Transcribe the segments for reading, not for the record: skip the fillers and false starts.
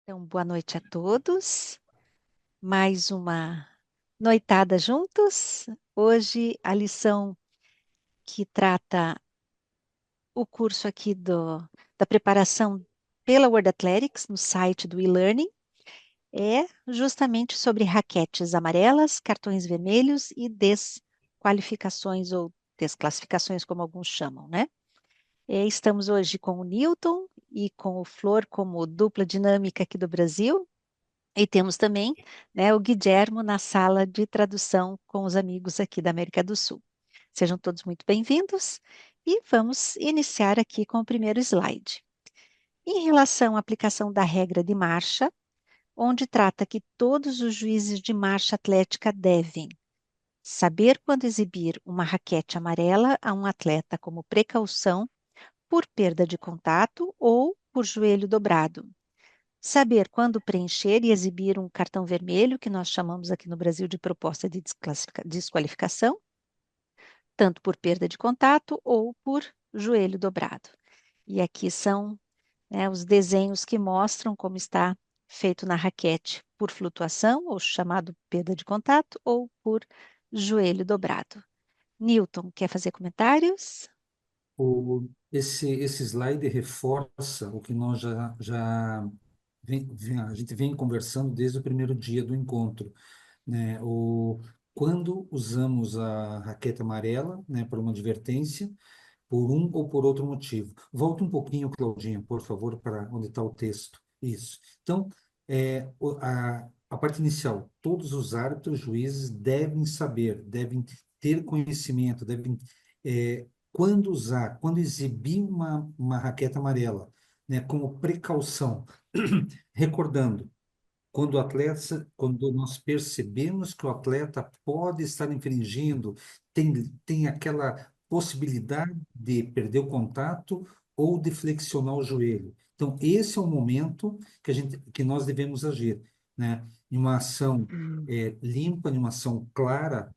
Então, boa noite a todos. Mais uma noitada juntos. Hoje, a lição que trata o curso aqui da preparação pela World Athletics no site do e-learning é justamente sobre raquetes amarelas, cartões vermelhos e desqualificações ou desclassificações, como alguns chamam, né? Estamos hoje com o Newton e com o Flor como dupla dinâmica aqui do Brasil. E temos também, né, o Guilhermo na sala de tradução com os amigos aqui da América do Sul. Sejam todos muito bem-vindos e vamos iniciar aqui com o primeiro slide. Em relação à aplicação da regra de marcha, onde trata que todos os juízes de marcha atlética devem saber quando exibir uma raquete amarela a um atleta como precaução por perda de contato ou por joelho dobrado. Saber quando preencher e exibir um cartão vermelho, que nós chamamos aqui no Brasil de proposta de desqualificação, tanto por perda de contato ou por joelho dobrado. E aqui são, né, os desenhos que mostram como está feito na raquete por flutuação, ou chamado perda de contato, ou por joelho dobrado. Newton, quer fazer comentários? Esse slide reforça o que nós a gente vem conversando desde o primeiro dia do encontro, né? Quando usamos a raquete amarela, né, por uma advertência, por um ou por outro motivo. Volta um pouquinho, Claudinha, por favor, para onde está o texto. Isso. Então, a parte inicial, todos os árbitros, juízes devem saber, devem ter conhecimento, devem, quando usar, quando exibir uma raquete amarela, né, como precaução, recordando, quando nós percebemos que o atleta pode estar infringindo, tem aquela possibilidade de perder o contato ou de flexionar o joelho. Então, esse é o momento que nós devemos agir, né? Em uma ação limpa, em uma ação clara,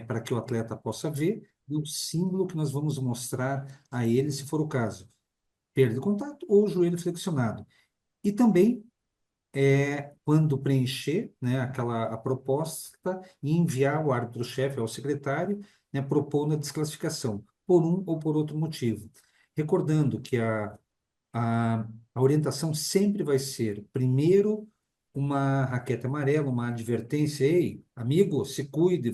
para que o atleta possa ver, e o símbolo que nós vamos mostrar a ele, se for o caso, perda de contato ou joelho flexionado. E também quando preencher, né, a proposta e enviar o árbitro-chefe ao secretário, né, propondo a desclassificação, por um ou por outro motivo. Recordando que a, a orientação sempre vai ser, primeiro, uma raquete amarela, uma advertência, ei, amigo, se cuide,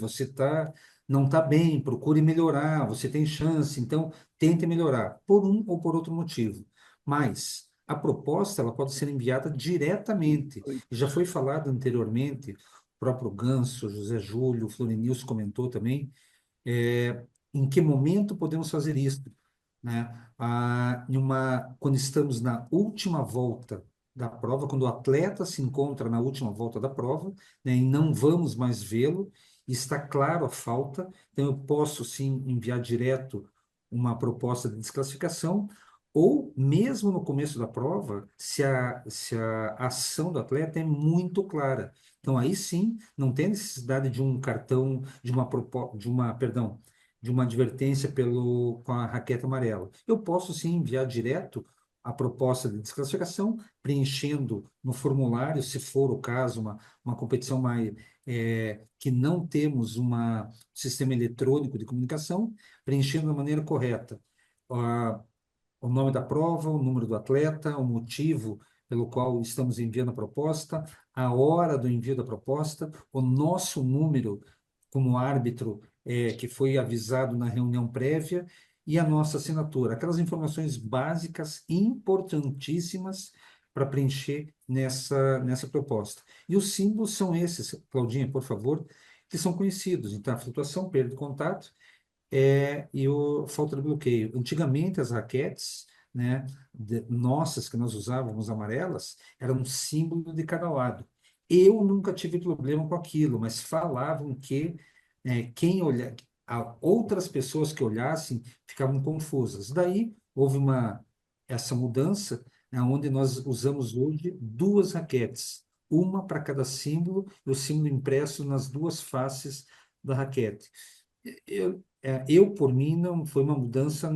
não está bem, procure melhorar, você tem chance, então tente melhorar, por um ou por outro motivo. Mas a proposta ela pode ser enviada diretamente. E já foi falado anteriormente, o próprio Ganso, José Júlio, Florinilson comentou também, em que momento podemos fazer isso, né? Quando estamos na última volta da prova, quando o atleta se encontra na última volta da prova, né, e não vamos mais vê-lo, está claro a falta, então eu posso sim enviar direto uma proposta de desclassificação, ou mesmo no começo da prova, se a ação do atleta é muito clara. Então aí sim, não tem necessidade de um cartão, perdão, de uma advertência com a raquete amarela. Eu posso sim enviar direto a proposta de desclassificação, preenchendo no formulário, se for o caso, uma competição que não temos um sistema eletrônico de comunicação, preenchendo da maneira correta. Ah, o nome da prova, o número do atleta, o motivo pelo qual estamos enviando a proposta, a hora do envio da proposta, o nosso número como árbitro que foi avisado na reunião prévia e a nossa assinatura. Aquelas informações básicas importantíssimas para preencher nessa proposta. E os símbolos são esses, Claudinha, por favor, que são conhecidos. Então, a flutuação, perda de contato, e o falta de bloqueio. Antigamente, as raquetes, né, nossas que nós usávamos amarelas, eram um símbolo de cada lado. Eu nunca tive problema com aquilo, mas falavam que quem olha, outras pessoas que olhassem ficavam confusas. Daí houve essa mudança, né, onde nós usamos hoje duas raquetes, uma para cada símbolo, e o símbolo impresso nas duas faces da raquete. Por mim, não foi uma mudança,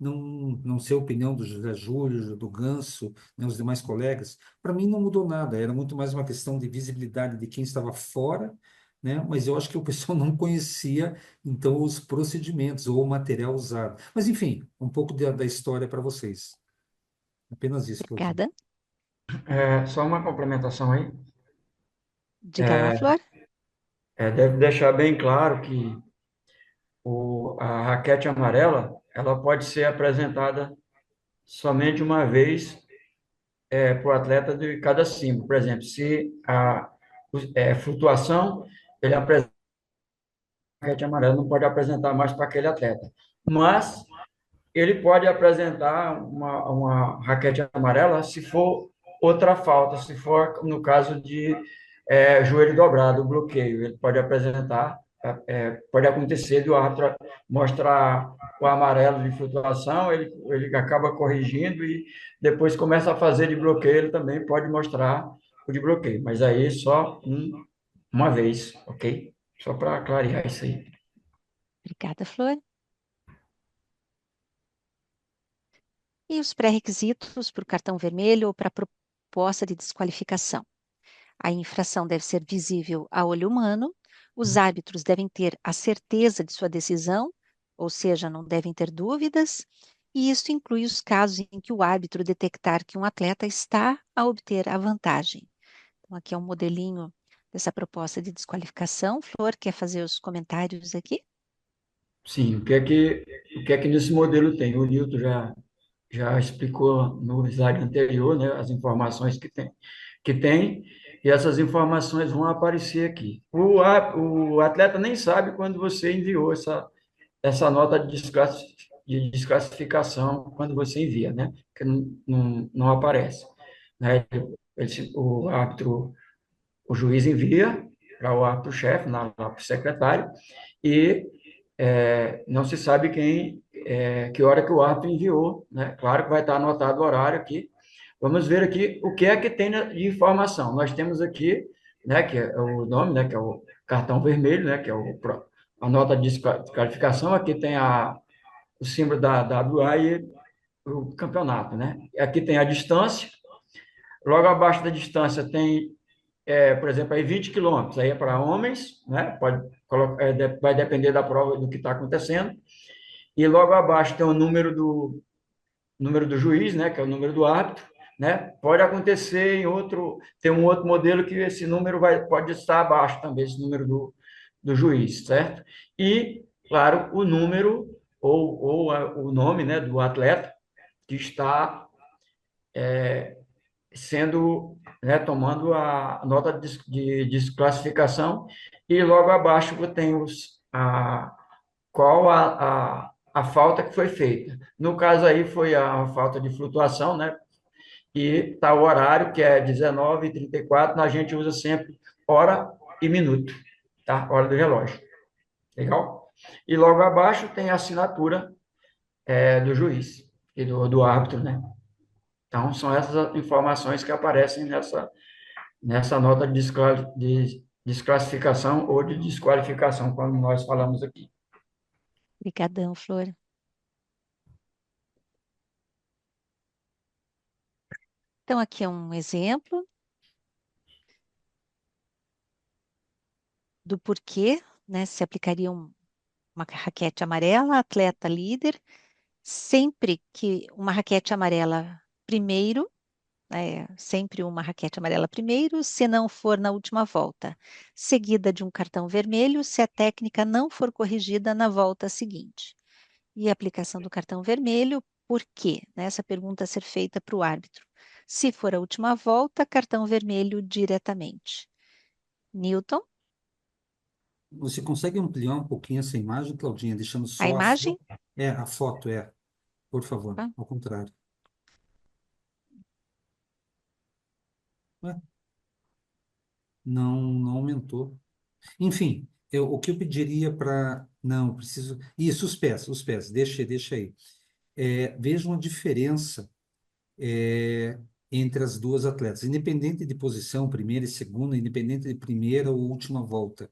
não sei a opinião do José Júlio, do Ganso, né, os demais colegas, para mim não mudou nada, era muito mais uma questão de visibilidade de quem estava fora, né? Mas eu acho que o pessoal não conhecia, então, os procedimentos ou o material usado. Mas, enfim, um pouco da história para vocês. Apenas isso, Claudinho. Obrigada. Só uma complementação aí. Diga lá, Flor. Deve deixar bem claro que a raquete amarela, ela pode ser apresentada somente uma vez para o atleta de cada símbolo. Por exemplo, se flutuação, ele apresenta a raquete amarela, não pode apresentar mais para aquele atleta. Mas ele pode apresentar uma raquete amarela se for outra falta, se for no caso de joelho dobrado, bloqueio. Ele pode apresentar, pode acontecer do árbitro mostrar o amarelo de flutuação, ele acaba corrigindo e depois começa a fazer de bloqueio, ele também pode mostrar o de bloqueio, mas aí só uma vez, ok? Só para clarear isso aí. Obrigada, Flor. E os pré-requisitos para o cartão vermelho ou para a proposta de desqualificação. A infração deve ser visível a olho humano, os árbitros devem ter a certeza de sua decisão, ou seja, não devem ter dúvidas, e isso inclui os casos em que o árbitro detectar que um atleta está a obter a vantagem. Então, aqui é um modelinho dessa proposta de desqualificação. Flor, quer fazer os comentários aqui? Sim, o que é que nesse modelo tem? O Newton já explicou no slide anterior, né, as informações que tem, e essas informações vão aparecer aqui. O atleta nem sabe quando você enviou essa nota de desclassificação, quando você envia, né, que não aparece. Né? O árbitro, o juiz envia para o árbitro-chefe, lá para o secretário, e não se sabe que hora que o árbitro enviou, né? Claro que vai estar anotado o horário aqui. Vamos ver aqui o que é que tem de informação. Nós temos aqui, né, que é o nome, né, que é o cartão vermelho, né, que é a nota de desqualificação. Aqui tem o símbolo da WA e o campeonato, né? Aqui tem a distância. Logo abaixo da distância tem, por exemplo, aí 20 quilômetros. Aí é para homens, né? Vai depender da prova do que está acontecendo. E logo abaixo tem o número do juiz, né, que é o número do árbitro, né? Pode acontecer tem um outro modelo que esse número pode estar abaixo também, esse número do juiz, certo? E, claro, o número o nome, né, do atleta que está sendo, né, tomando a nota de desclassificação, e logo abaixo tem qual a falta que foi feita. No caso aí foi a falta de flutuação, né? E tá o horário, que é 19h34, a gente usa sempre hora e minuto, tá? Hora do relógio. Legal? E logo abaixo tem a assinatura do juiz e do árbitro, né? Então, são essas informações que aparecem nessa nota de desclassificação ou de desqualificação, quando nós falamos aqui. Obrigadão, Flor. Então, aqui é um exemplo do porquê, né, se aplicaria uma raquete amarela, atleta líder, sempre que uma raquete amarela primeiro, sempre uma raquete amarela primeiro, se não for na última volta, seguida de um cartão vermelho, se a técnica não for corrigida na volta seguinte. E a aplicação do cartão vermelho, por quê? Essa pergunta a ser feita para o árbitro. Se for a última volta, cartão vermelho diretamente. Newton, Você consegue ampliar um pouquinho essa imagem, Claudinha, deixando a só a imagem? foto? A foto, por favor, Tá? ao contrário. Ué, não aumentou. Enfim, o que eu pediria para. Não, preciso. Isso, os pés, deixa aí. Vejam a diferença é, entre as duas atletas, independente de posição, primeira e segunda, independente de primeira ou última volta,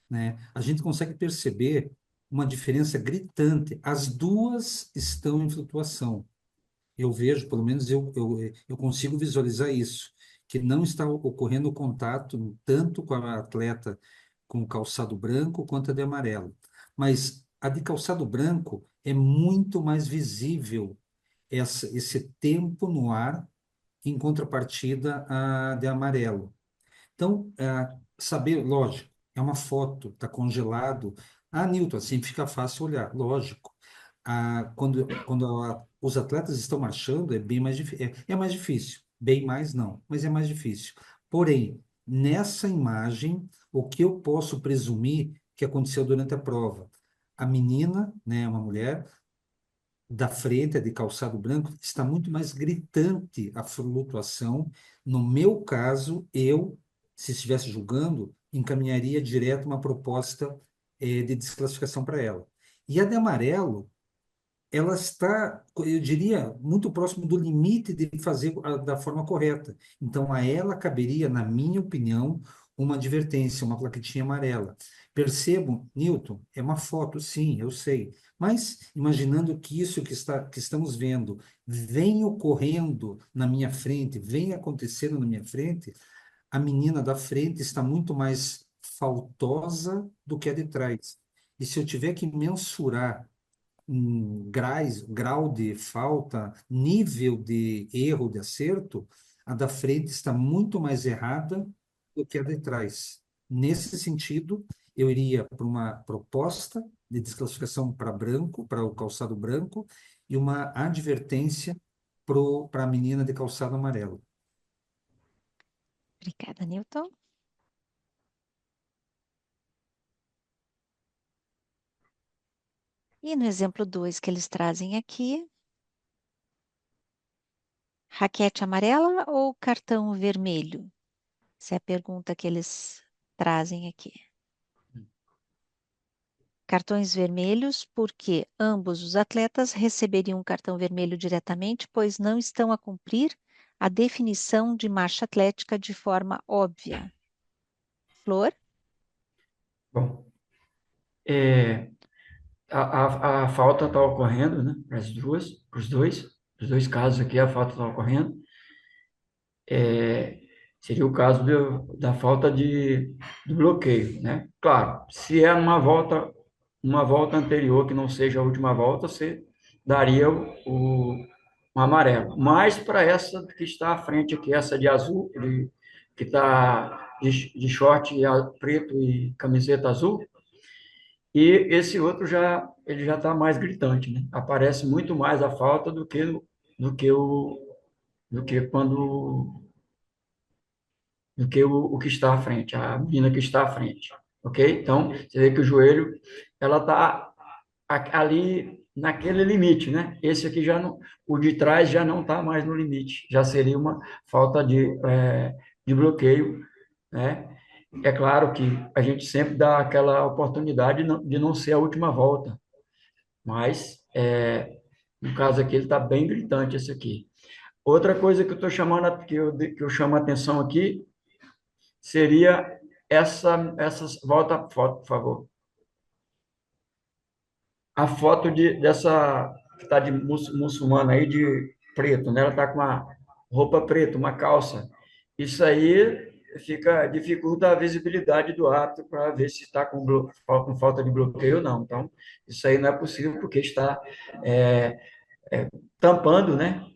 né? A gente consegue perceber uma diferença gritante. As duas estão em flutuação. Eu vejo, pelo menos eu consigo visualizar isso, que não está ocorrendo contato tanto com a atleta com o calçado branco quanto a de amarelo. Mas a de calçado branco é muito mais visível esse tempo no ar em contrapartida à de amarelo. Então, saber, lógico, é uma foto, está congelado. Ah, Newton, assim fica fácil olhar, lógico. Quando os atletas estão marchando, é bem mais difícil. É mais difícil, bem mais não, mas é mais difícil. Porém, nessa imagem, o que eu posso presumir que aconteceu durante a prova? A menina, né, uma mulher, da frente, a de calçado branco, está muito mais gritante a flutuação. No meu caso, eu, se estivesse julgando, encaminharia direto uma proposta, de desclassificação para ela. E a de amarelo, ela está, eu diria, muito próximo do limite de fazer da forma correta. Então, a ela caberia, na minha opinião, uma advertência, uma plaquetinha amarela. Percebo, Newton, é uma foto, sim, eu sei. Mas imaginando que isso que estamos vendo vem ocorrendo na minha frente, vem acontecendo na minha frente, a menina da frente está muito mais faltosa do que a de trás. E se eu tiver que mensurar grau de falta, nível de erro, de acerto, a da frente está muito mais errada do que a de trás. Nesse sentido, eu iria para uma proposta de desclassificação para branco, para o calçado branco, e uma advertência para a menina de calçado amarelo. Obrigada, Newton. E no exemplo 2 que eles trazem aqui, raquete amarela ou cartão vermelho? Essa é a pergunta que eles trazem aqui. Cartões vermelhos, porque ambos os atletas receberiam um cartão vermelho diretamente, pois não estão a cumprir a definição de marcha atlética de forma óbvia. Flor? Bom, é, a falta está ocorrendo, né? Para as duas, para os dois casos aqui, a falta está ocorrendo. Seria o caso da falta de bloqueio, né? Claro, se é uma volta anterior que não seja a última volta, você daria um amarelo. Mas para essa que está à frente aqui, essa de azul, que está de short preto e camiseta azul, e esse outro ele já está mais gritante, né? Aparece muito mais a falta do que o do que quando do que o que está à frente, a menina que está à frente, ok? Então, você vê que o joelho, ela está ali naquele limite, né? Esse aqui já não, o de trás já não está mais no limite, já seria uma falta de bloqueio, né? É claro que a gente sempre dá aquela oportunidade de não ser a última volta, mas no caso aqui ele está bem gritante esse aqui. Outra coisa que eu estou chamando, que eu chamo a atenção aqui seria essas. Volta a foto, por favor. A foto dessa que está de muçulmana aí, de preto, né? Ela está com uma roupa preta, uma calça. Isso aí dificulta a visibilidade do ato para ver se está com falta de bloqueio ou não. Então, isso aí não é possível porque está é, tampando, né?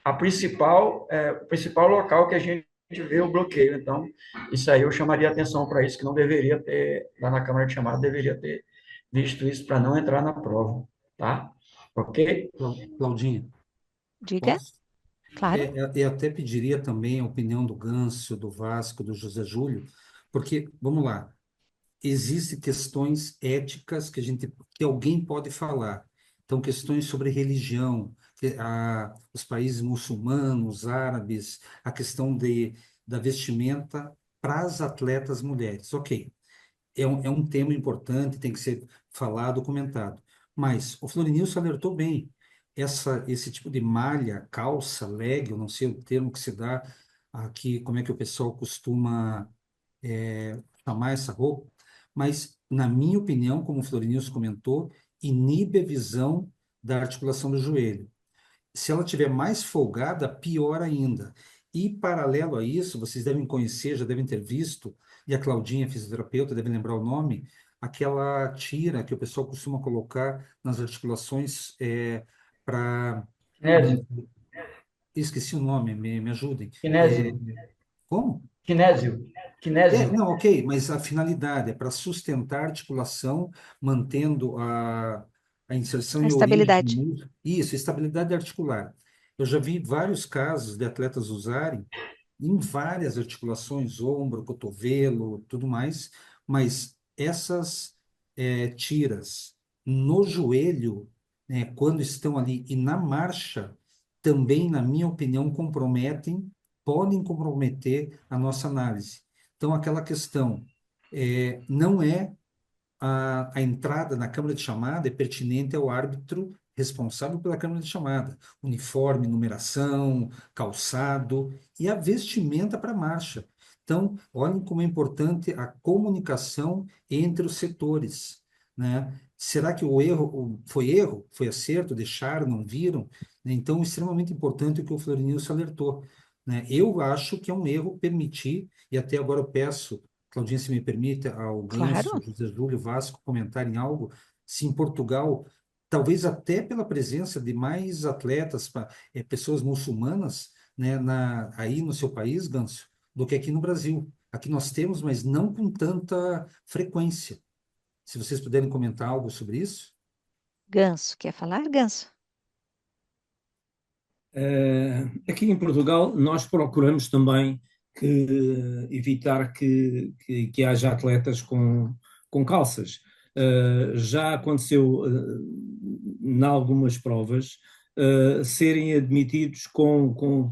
O principal local que a gente vê o bloqueio. Então, isso aí eu chamaria atenção para isso, que não deveria ter, lá na Câmara de Chamada, deveria ter visto isso para não entrar na prova, tá? Ok? Claudinha, Diga, posso? claro. Eu até pediria também a opinião do Gâncio, do Vasco, do José Júlio, porque, vamos lá, existem questões éticas que alguém pode falar. Então, questões sobre religião, os países muçulmanos, árabes, a questão da vestimenta para as atletas mulheres. Ok, é um tema importante, tem que ser falado, comentado. Mas o Florinilson alertou bem. Esse tipo de malha, calça, leg, eu não sei o termo que se dá aqui, como é que o pessoal costuma chamar essa roupa, mas na minha opinião, como o Florinilson comentou, inibe a visão da articulação do joelho. Se ela tiver mais folgada, pior ainda. E paralelo a isso, vocês devem conhecer, já devem ter visto, e a Claudinha, fisioterapeuta, deve lembrar o nome, aquela tira que o pessoal costuma colocar nas articulações para... Kinésio, Esqueci o nome, me ajudem. kinésio, Como? kinésio, kinésio. Não, ok, mas a finalidade é para sustentar a articulação, mantendo a inserção A e origem do estabilidade. músculo. Isso, estabilidade articular. Eu já vi vários casos de atletas usarem em várias articulações, ombro, cotovelo, tudo mais, mas essas tiras no joelho, né, quando estão ali e na marcha, também, na minha opinião, podem comprometer a nossa análise. Então, aquela questão não é a entrada na câmara de chamada é pertinente ao árbitro responsável pela câmara de chamada. Uniforme, numeração, calçado e a vestimenta para a marcha. Então, olhem como é importante a comunicação entre os setores, né? Será que o erro foi erro? Foi acerto? Deixaram, não viram? Então, extremamente importante o que o Florinilson alertou, né? Eu acho que é um erro permitir, e até agora eu peço Claudinha, se me permite, ao Ganso, Claro. José Júlio Vasco comentarem algo, se em Portugal, talvez até pela presença de mais atletas, pessoas muçulmanas, né, aí no seu país, Ganso, do que aqui no Brasil. Aqui nós temos, mas não com tanta frequência. Se vocês puderem comentar algo sobre isso. Ganso. Quer falar, Ganso? Aqui em Portugal, nós procuramos também evitar que haja atletas com calças. Já aconteceu, em algumas provas, serem admitidos com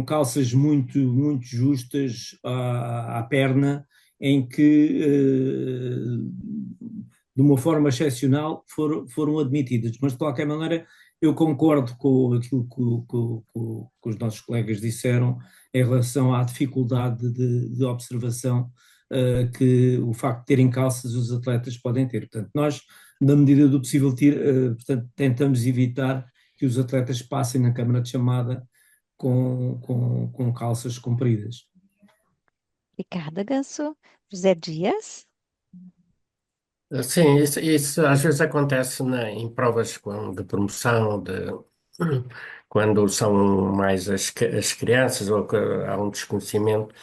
calças muito justas à perna, em que, de uma forma excepcional, foram admitidas. Mas, de qualquer maneira, eu concordo com aquilo que os nossos colegas disseram em relação à dificuldade de observação que o facto de terem calças os atletas podem ter. Portanto, nós, na medida do possível, portanto, tentamos evitar que os atletas passem na câmara de chamada com calças compridas. Obrigada, Ganso. José Dias? Sim, isso às vezes acontece em provas de promoção, quando são mais as crianças ou que há um desconhecimento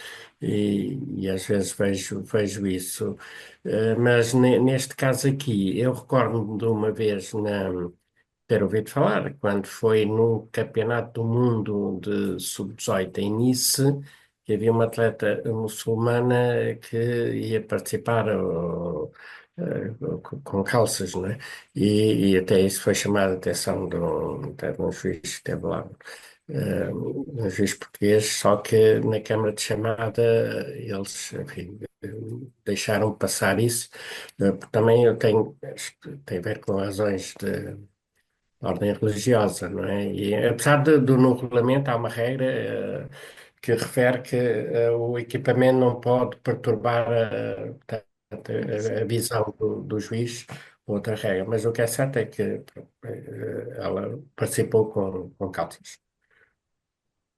e às vezes vejo isso. Mas neste caso aqui, eu recordo-me de uma vez ter ouvido falar, quando foi no Campeonato do Mundo de Sub-18 em Nice, que havia uma atleta muçulmana que ia participar com calças, não é? Até isso foi chamado a atenção de um juiz que esteve lá, um juiz português, só que na Câmara de Chamada eles, enfim, deixaram passar isso, porque também tem a ver com razões de ordem religiosa, não é? E apesar no regulamento há uma regra que refere que o equipamento não pode perturbar portanto, A visão. a visão do juiz, outra regra, mas o que é certo é que pronto, ela participou com calças.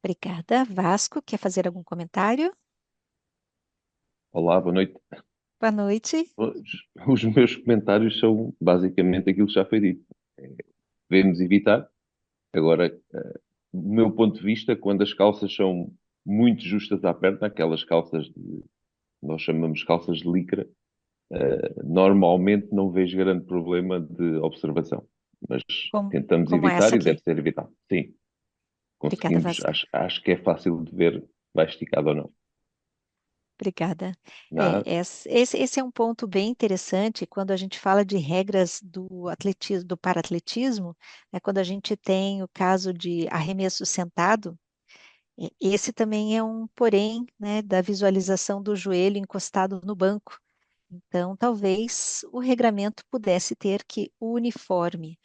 Obrigada. Vasco, quer fazer algum comentário? Olá, boa noite. Boa noite. Os meus comentários são basicamente aquilo que já foi dito. Devemos evitar. Agora, do meu ponto de vista, quando as calças são muito justas à perna, aquelas calças nós chamamos calças de licra, normalmente não vejo grande problema de observação. Mas tentamos Como evitar essa e deve aqui. ser evitado. Sim, Obrigada, conseguimos, Vasco. acho que é fácil de ver, vai esticado ou não. Obrigada. Nada. Esse é um ponto bem interessante quando a gente fala de regras do atletismo, do paratletismo, quando a gente tem o caso de arremesso sentado, esse também é um porém, né, da visualização do joelho encostado no banco. Então, talvez o regramento pudesse ter que o uniforme,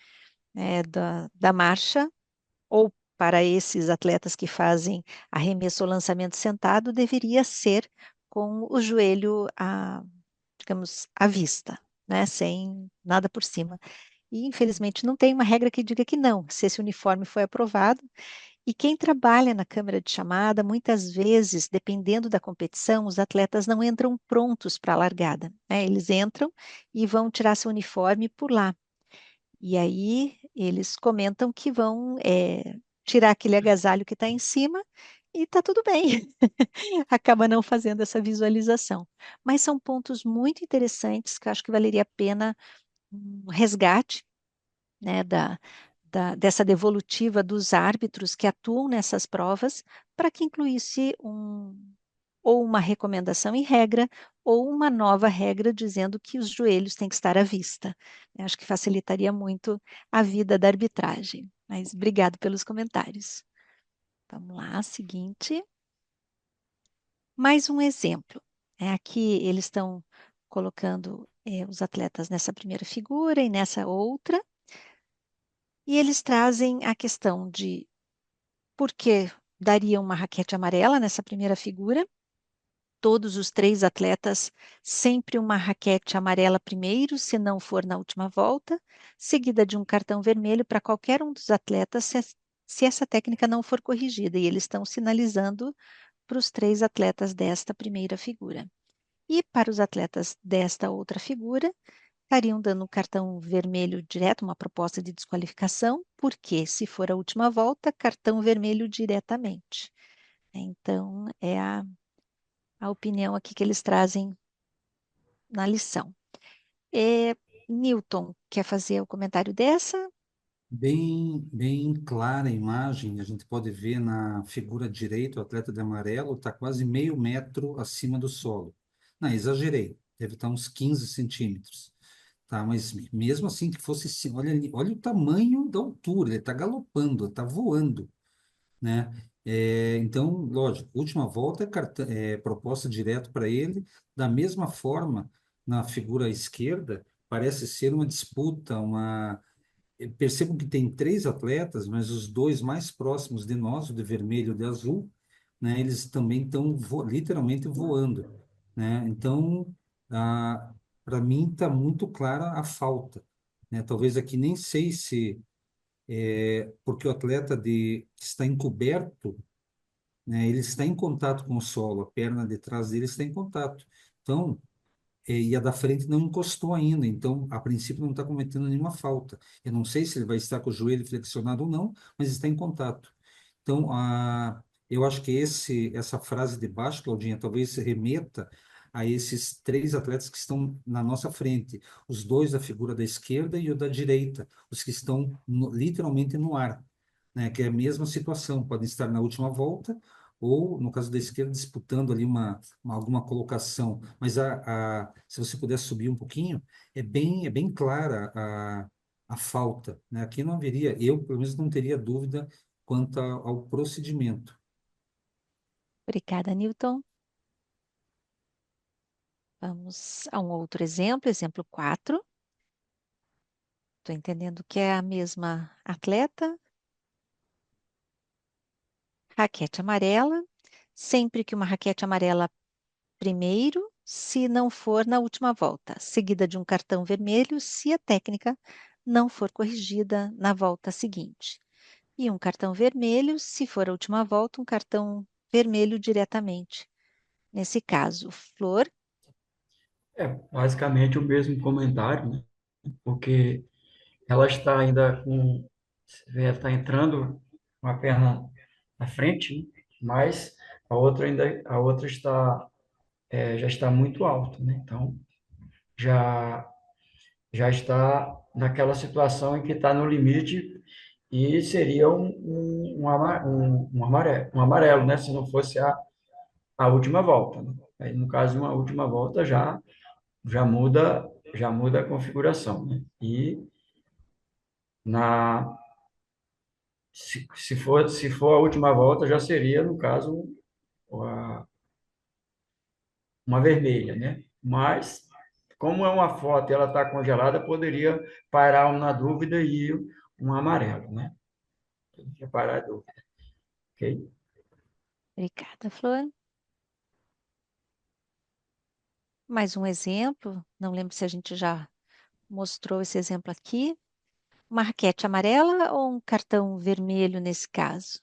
da marcha, ou para esses atletas que fazem arremesso ou lançamento sentado, deveria ser com o joelho, digamos, à vista, né? Sem nada por cima. E, infelizmente, não tem uma regra que diga que não, se esse uniforme foi aprovado. E quem trabalha na câmara de chamada, muitas vezes, dependendo da competição, os atletas não entram prontos para a largada, né? Eles entram e vão tirar seu uniforme por lá. E aí eles comentam que vão tirar aquele agasalho que está em cima e está tudo bem. Acaba não fazendo essa visualização. Mas são pontos muito interessantes que eu acho que valeria a pena um resgate, né, dessa devolutiva dos árbitros que atuam nessas provas, para que incluísse ou uma recomendação em regra, ou uma nova regra dizendo que os joelhos têm que estar à vista. Eu acho que facilitaria muito a vida da arbitragem. Mas obrigado pelos comentários. Vamos lá, seguinte. Mais um exemplo. Aqui eles estão colocando os atletas nessa primeira figura e nessa outra, e eles trazem a questão de por que daria uma raquete amarela nessa primeira figura. Todos os três atletas, sempre uma raquete amarela primeiro, se não for na última volta, seguida de um cartão vermelho para qualquer um dos atletas, se essa técnica não for corrigida. E eles estão sinalizando para os três atletas desta primeira figura. E para os atletas desta outra figura, estariam dando um cartão vermelho direto, uma proposta de desqualificação, porque se for a última volta, cartão vermelho diretamente. Então, é a opinião aqui que eles trazem na lição. Newton, quer fazer o comentário dessa? Bem clara a imagem, a gente pode ver na figura direita, o atleta de amarelo está quase meio metro acima do solo. Não, exagerei, deve estar uns 15 centímetros. Tá, mas mesmo assim que fosse, olha, olha o tamanho da altura, ele está galopando, está voando, né? Então, lógico, última volta é proposta direto para ele. Da mesma forma, na figura esquerda, parece ser uma disputa, percebo que tem três atletas, mas os dois mais próximos de nós, o de vermelho e o de azul, né, eles também estão literalmente voando, né? Então, para mim está muito clara a falta, né? Talvez aqui nem sei se porque o atleta que está encoberto, né, ele está em contato com o solo, a perna de trás dele está em contato. Então, e a da frente não encostou ainda, então, a princípio, não está cometendo nenhuma falta. Eu não sei se ele vai estar com o joelho flexionado ou não, mas está em contato. Então, eu acho que essa frase de baixo, Claudinha, talvez se remeta a esses três atletas que estão na nossa frente, os dois da figura da esquerda e o da direita, os que estão literalmente no ar, né? Que é a mesma situação, podem estar na última volta ou, no caso da esquerda, disputando ali alguma colocação. Mas se você puder subir um pouquinho, é bem clara a falta, né? Aqui não haveria, eu pelo menos não teria dúvida quanto ao procedimento. Obrigada, Newton. Vamos a um outro exemplo, exemplo 4. Estou entendendo que é a mesma atleta. Raquete amarela. Sempre que uma raquete amarela primeiro, se não for na última volta, seguida de um cartão vermelho, se a técnica não for corrigida na volta seguinte. E um cartão vermelho, se for a última volta, um cartão vermelho diretamente. Nesse caso, Flor, É basicamente o mesmo comentário, né? Porque ela está ainda com, ela está entrando com a perna na frente, né? Mas a outra está, já está muito alta, né? Então, já, já está naquela situação em que está no limite e seria um amarelo, né? Se não fosse a última volta, né? Aí, no caso de uma última volta, já muda a configuração, né? E na, se for a última volta, já seria, no caso, a- uma vermelha, né? Mas, como é uma foto e ela está congelada, poderia parar um na dúvida e um amarelo, né? Poderia parar a dúvida, ok? obrigada, Flor. Mais um exemplo, não lembro se a gente já mostrou esse exemplo aqui. Uma raquete amarela ou um cartão vermelho nesse caso?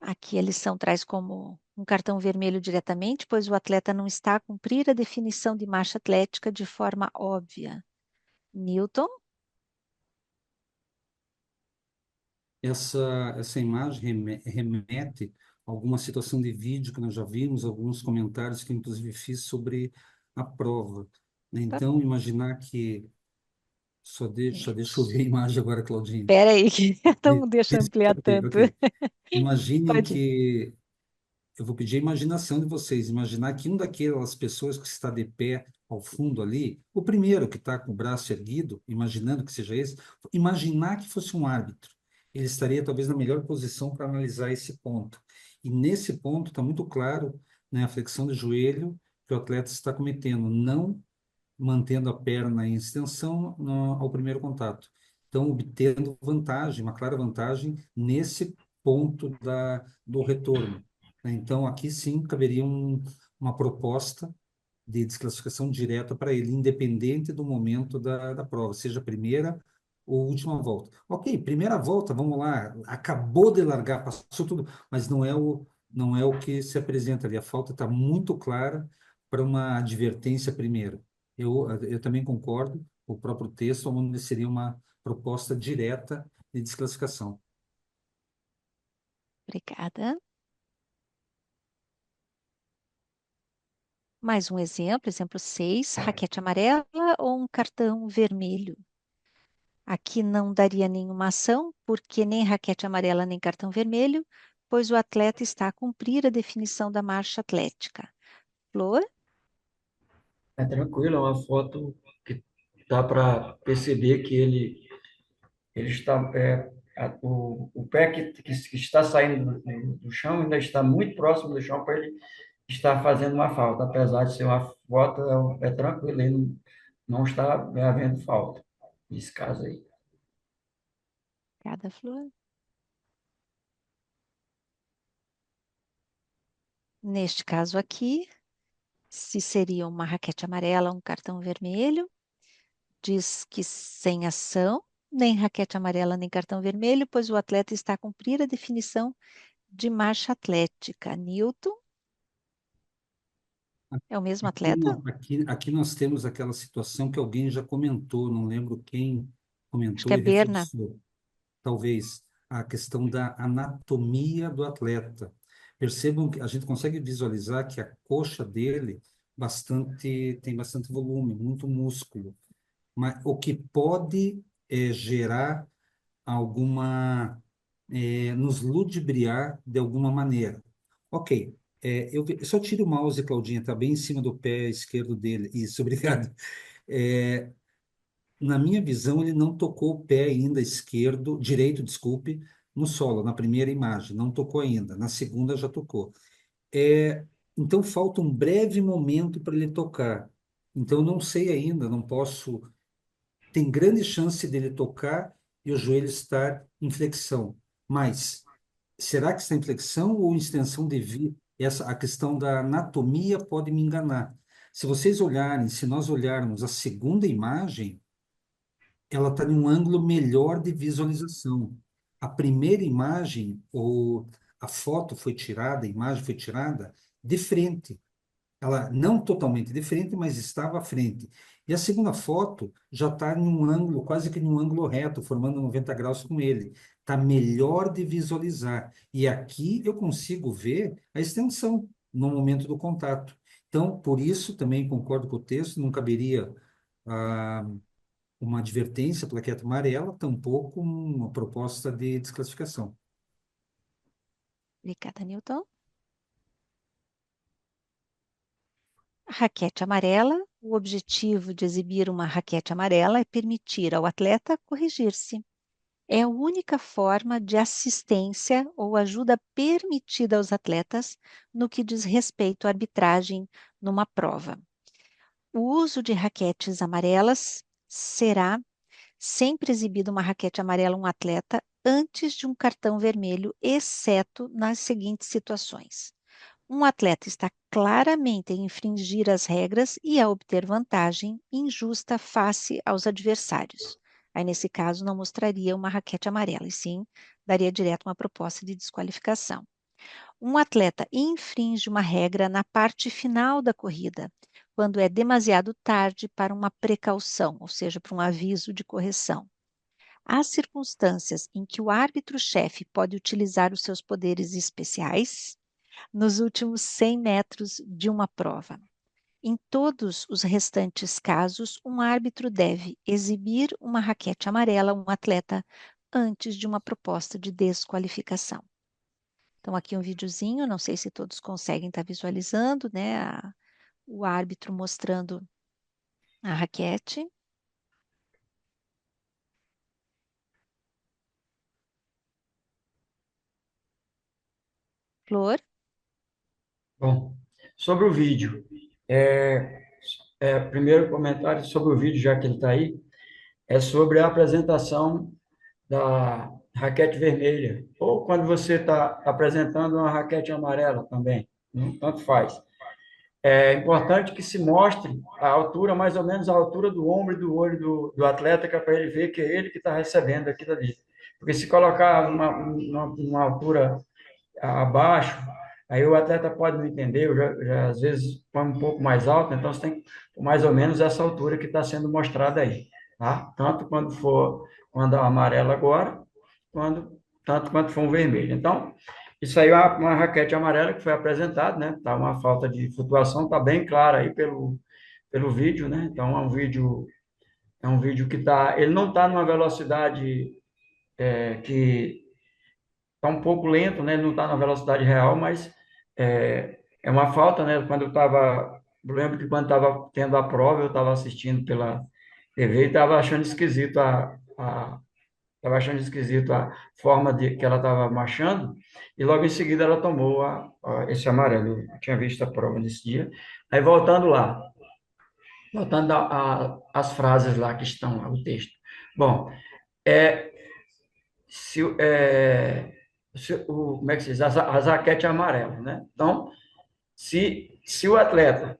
Aqui a lição traz como um cartão vermelho diretamente, pois o atleta não está a cumprir a definição de marcha atlética de forma óbvia. Newton, Essa imagem remete a alguma situação de vídeo que nós já vimos, alguns comentários que inclusive fiz sobre a prova, né? tá? Então, imaginar que... deixa eu ver a imagem agora, Claudinha. Espera aí, que não deixa ampliar Ok, tanto. ok. Imaginem Pode. que... Eu vou pedir a imaginação de vocês. Imaginar que um daquelas pessoas que está de pé ao fundo ali, o primeiro que está com o braço erguido, imaginando que seja esse, imaginar que fosse um árbitro. Ele estaria talvez na melhor posição para analisar esse ponto. E nesse ponto está muito claro, né, a flexão de joelho que o atleta está cometendo, não mantendo a perna em extensão ao primeiro contato. Então, obtendo vantagem, uma clara vantagem nesse ponto do retorno, né? Então, aqui sim caberia uma proposta de desclassificação direta para ele, independente do momento da prova, seja a primeira ou última volta. Ok, primeira volta, vamos lá, acabou de largar, passou tudo, mas não é o que se apresenta ali. A falta está muito clara para uma advertência primeiro. Eu também concordo, o próprio texto, onde seria uma proposta direta de desclassificação. Obrigada. Mais um exemplo 6, raquete amarela ou um cartão vermelho? Aqui não daria nenhuma ação, porque nem raquete amarela nem cartão vermelho, pois o atleta está a cumprir a definição da marcha atlética. Flor, É tranquilo, é uma foto que dá para perceber que ele está, o pé que está saindo do chão ainda está muito próximo do chão para ele estar fazendo uma falta. Apesar de ser uma foto, é tranquilo, ele não está havendo falta nesse caso aí. cada flor. Neste caso aqui, se seria uma raquete amarela ou um cartão vermelho, diz que sem ação, nem raquete amarela nem cartão vermelho, pois o atleta está a cumprir a definição de marcha atlética. Newton, é o mesmo atleta? Aqui nós temos aquela situação que alguém já comentou, não lembro quem Acho que comentou é e Berna. reforçou, talvez, a questão da anatomia do atleta. Percebam que a gente consegue visualizar que a coxa dele tem bastante volume, muito músculo, mas o que pode gerar alguma, nos ludibriar de alguma maneira. Ok, só tire o mouse, Claudinha, está bem em cima do pé esquerdo dele. Isso, obrigado. É, na minha visão, ele não tocou o pé ainda direito, desculpe, no solo, na primeira imagem, não tocou ainda. Na segunda já tocou. É, então falta um breve momento para ele tocar. Então eu não sei ainda, não posso. Tem grande chance dele tocar e o joelho estar em flexão. Mas será que está em flexão ou em extensão devido? A questão da anatomia pode me enganar. Se nós olharmos a segunda imagem, ela está em um ângulo melhor de visualização. A primeira imagem, ou a foto foi tirada, a imagem foi tirada de frente. Ela não totalmente de frente, mas estava à frente. E a segunda foto já está em um ângulo, quase que em um ângulo reto, formando 90 graus com ele. Está melhor de visualizar. E aqui eu consigo ver a extensão no momento do contato. Então, por isso, também concordo com o texto, não caberia ah, uma advertência, plaqueta amarela, tampouco uma proposta de desclassificação. Obrigada, Newton. Raquete amarela. O objetivo de exibir uma raquete amarela é permitir ao atleta corrigir-se. É a única forma de assistência ou ajuda permitida aos atletas no que diz respeito à arbitragem numa prova. O uso de raquetes amarelas será sempre exibido uma raquete amarela a um atleta antes de um cartão vermelho, exceto nas seguintes situações. um atleta está claramente a infringir as regras e a obter vantagem injusta face aos adversários. Aí, nesse caso, não mostraria uma raquete amarela, e sim daria direto uma proposta de desqualificação. Um atleta infringe uma regra na parte final da corrida, quando é demasiado tarde para uma precaução, ou seja, para um aviso de correção. Há circunstâncias em que o árbitro-chefe pode utilizar os seus poderes especiais nos últimos 100 metros de uma prova. Em todos os restantes casos, um árbitro deve exibir uma raquete amarela a um atleta antes de uma proposta de desqualificação. Então, aqui um videozinho, não sei se todos conseguem estar visualizando, né? O árbitro mostrando a raquete. Flor? Bom, sobre o vídeo, primeiro comentário sobre o vídeo, já que ele está aí, é sobre a apresentação da raquete vermelha, ou quando você está apresentando uma raquete amarela também, tanto faz. É importante que se mostre a altura, mais ou menos a altura do ombro e do olho do atleta, que é para ele ver que é ele que está recebendo aquilo ali. Porque se colocar uma altura abaixo, aí o atleta pode não entender, às vezes põe um pouco mais alto, então você tem mais ou menos essa altura que está sendo mostrada aí, tá? Tanto quando a amarela agora, tanto quanto for um vermelho. Então, isso aí é uma raquete amarela que foi apresentada, né? Tá uma falta de flutuação, tá bem clara aí pelo vídeo, né? Então, é um vídeo que ele não está numa velocidade que está um pouco lento, né? Ele não está na velocidade real, mas é uma falta, né? Eu lembro que quando estava tendo a prova, eu estava assistindo pela TV e estava achando esquisito a forma que ela estava marchando, e logo em seguida ela tomou esse amarelo. Eu tinha visto a prova nesse dia. Aí voltando às frases lá que estão lá, o texto. Bom, é, se, é, como é que se diz? As raquetes amarelas, né? Então, se o atleta,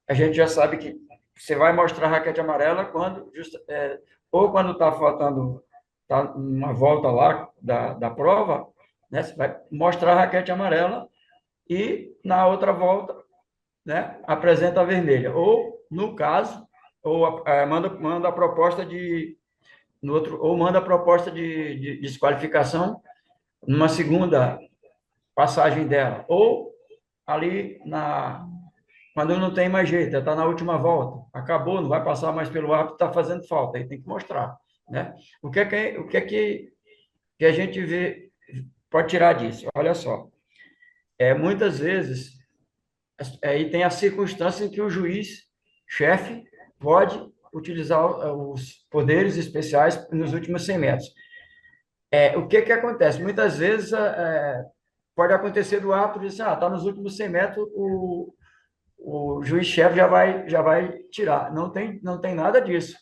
a gente já sabe que você vai mostrar a raquete amarela ou quando está faltando uma volta lá da prova, né? Você vai mostrar a raquete amarela e na outra volta, né? Apresenta a vermelha. Ou, no caso, manda a proposta ou manda a proposta de desqualificação numa segunda passagem dela. Ou ali quando não tem mais jeito, está na última volta, acabou, não vai passar mais pelo árbitro, está fazendo falta, aí tem que mostrar, né? O que a gente vê, pode tirar disso? Olha só, muitas vezes, aí tem a circunstância em que o juiz, chefe, pode utilizar os poderes especiais nos últimos 100 metros. O que acontece? Muitas vezes pode acontecer do árbitro dizer, está nos últimos 100 metros, o juiz-chefe já vai tirar. Não tem nada disso.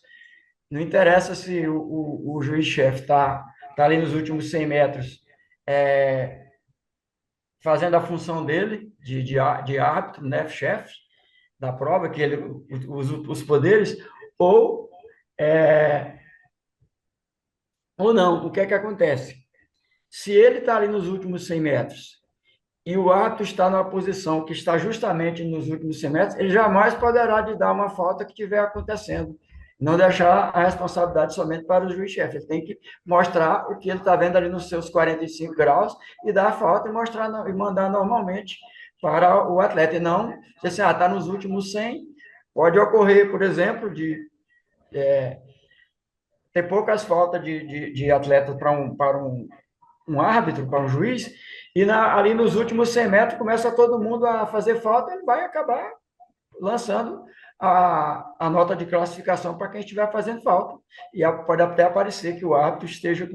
Não interessa se o juiz-chefe tá ali nos últimos 100 metros fazendo a função dele de árbitro, né, chefe da prova, que ele usa os poderes, ou, ou não. O que é que acontece? Se ele está ali nos últimos 100 metros e o árbitro está numa posição que está justamente nos últimos 100 metros, ele jamais poderá de dar uma falta que estiver acontecendo. Não deixar a responsabilidade somente para o juiz-chefe. Ele tem que mostrar o que ele está vendo ali nos seus 45 graus e dar a falta e mandar normalmente para o atleta. E não dizer assim, está nos últimos 100. Pode ocorrer, por exemplo, de ter poucas faltas de atletas para um árbitro, para um juiz, e ali nos últimos 100 metros começa todo mundo a fazer falta, ele vai acabar lançando a nota de classificação para quem estiver fazendo falta. E pode até aparecer que o árbitro esteja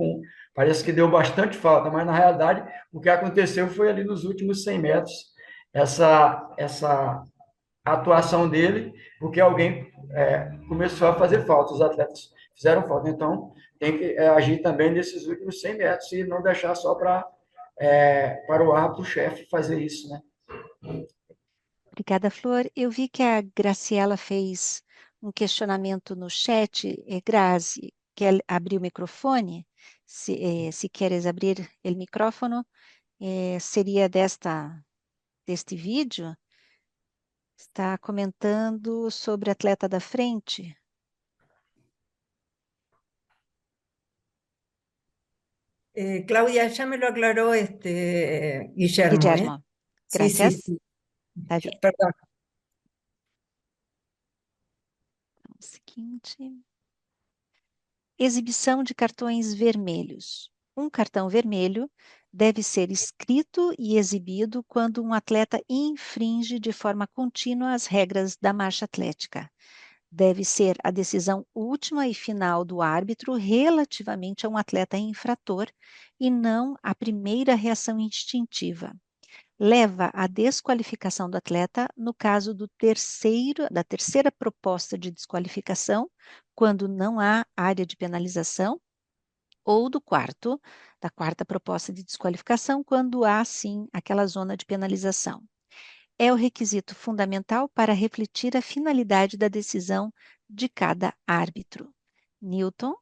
parece que deu bastante falta, mas na realidade o que aconteceu foi ali nos últimos 100 metros, essa atuação dele, porque alguém começou a fazer falta, os atletas fizeram falta. Então, tem que agir também nesses últimos 100 metros e não deixar só para o árbitro-chefe fazer isso, né? Obrigada, Flor. Eu vi que a Graciela fez um questionamento no chat. Grazi, quer abrir o microfone? Se queres abrir o micrófono, seria deste vídeo. Está comentando sobre atleta da frente. Claudia, ya me lo aclaró Guillermo, ¿eh? Guillermo, Sí, sí, gracias. sí. Está bem. Perdón. Então, o seguinte. Exibição de cartões vermelhos. Um cartão vermelho deve ser escrito e exibido quando um atleta infringe de forma contínua as regras da marcha atlética. Deve ser a decisão última e final do árbitro relativamente a um atleta infrator e não a primeira reação instintiva. Leva à desqualificação do atleta no caso da terceira proposta de desqualificação, quando não há área de penalização, ou da quarta proposta de desqualificação, quando há, sim, aquela zona de penalização. É o requisito fundamental para refletir a finalidade da decisão de cada árbitro. Newton,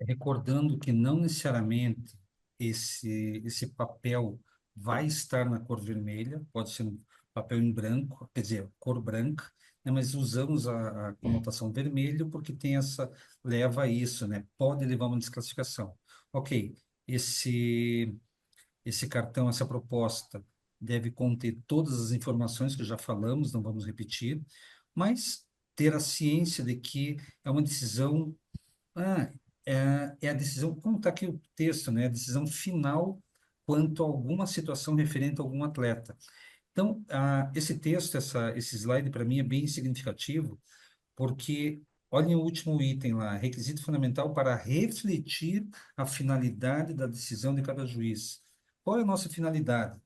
Recordando que não necessariamente esse papel vai estar na cor vermelha, pode ser um papel em branco, quer dizer, cor branca, né, mas usamos a conotação vermelho porque tem leva a isso, né? Pode levar a uma desclassificação. Ok, esse cartão, essa proposta deve conter todas as informações que já falamos, não vamos repetir, mas ter a ciência de que é uma decisão é a decisão, como está aqui o texto, né? A decisão final quanto a alguma situação referente a algum atleta. Então, esse texto, esse slide, para mim, é bem significativo, porque olhem o último item lá, requisito fundamental para refletir a finalidade da decisão de cada juiz. Qual é a nossa finalidade?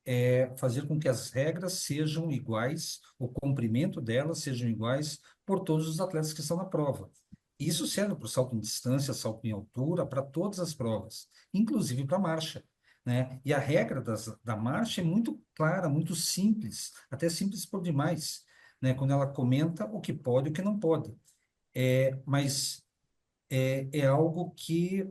É fazer com que as regras sejam iguais, o cumprimento delas sejam iguais por todos os atletas que estão na prova. Isso serve para o salto em distância, salto em altura, para todas as provas, inclusive para a marcha, né? E a regra da marcha é muito clara, muito simples, até simples por demais, né? Quando ela comenta o que pode e o que não pode. Mas é algo que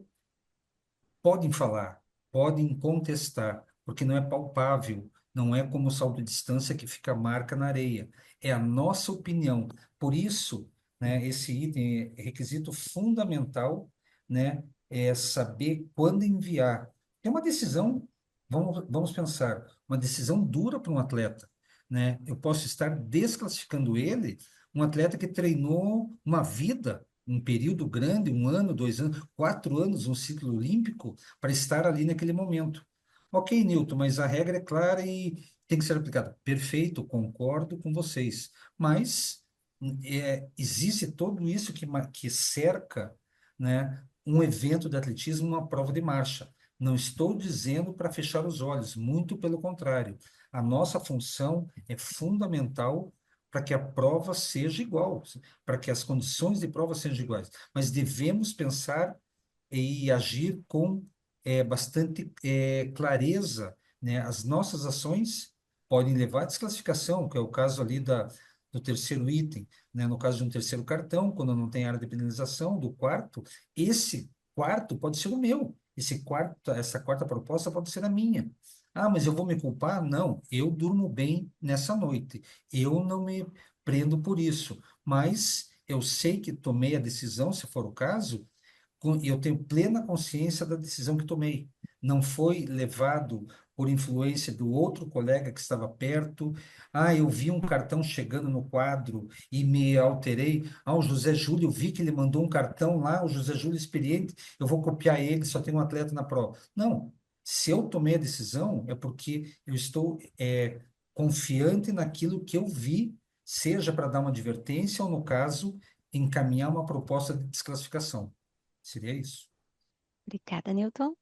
podem falar, podem contestar, porque não é palpável, não é como o salto de distância que fica a marca na areia. É a nossa opinião. Por isso, né, esse item é requisito fundamental, né, é saber quando enviar. É uma decisão, vamos pensar, uma decisão dura para um atleta, né? Eu posso estar desclassificando ele, um atleta que treinou uma vida, um período grande, 1 ano, 2 anos, 4 anos, um ciclo olímpico, para estar ali naquele momento. Ok, Newton, mas a regra é clara e tem que ser aplicada. Perfeito, concordo com vocês. Mas existe tudo isso que cerca, né, um evento de atletismo, uma prova de marcha. Não estou dizendo para fechar os olhos, muito pelo contrário. A nossa função é fundamental para que a prova seja igual, para que as condições de prova sejam iguais. Mas devemos pensar e agir com bastante clareza, né? As nossas ações podem levar à desclassificação, que é o caso ali do terceiro item, né? No caso de um terceiro cartão, quando não tem área de penalização, do quarto, esse quarto pode ser o meu, essa quarta proposta pode ser a minha. Ah, mas eu vou me culpar? Não, eu durmo bem nessa noite, eu não me prendo por isso, mas eu sei que tomei a decisão, se for o caso, eu tenho plena consciência da decisão que tomei. Não foi levado por influência do outro colega que estava perto. Ah, eu vi um cartão chegando no quadro e me alterei. Ah, o José Júlio, eu vi que ele mandou um cartão lá, o José Júlio experiente, eu vou copiar ele, só tem um atleta na prova. Não, se eu tomei a decisão, é porque eu estou confiante naquilo que eu vi, seja para dar uma advertência ou, no caso, encaminhar uma proposta de desclassificação. Seria isso. obrigada, Newton.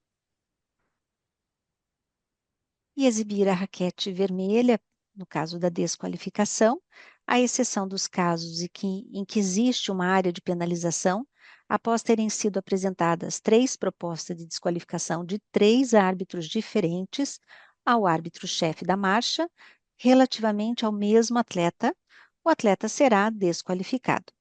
E exibir a raquete vermelha, no caso da desqualificação, à exceção dos casos em que existe uma área de penalização, após terem sido apresentadas 3 propostas de desqualificação de 3 árbitros diferentes, ao árbitro-chefe da marcha relativamente ao mesmo atleta, o atleta será desqualificado.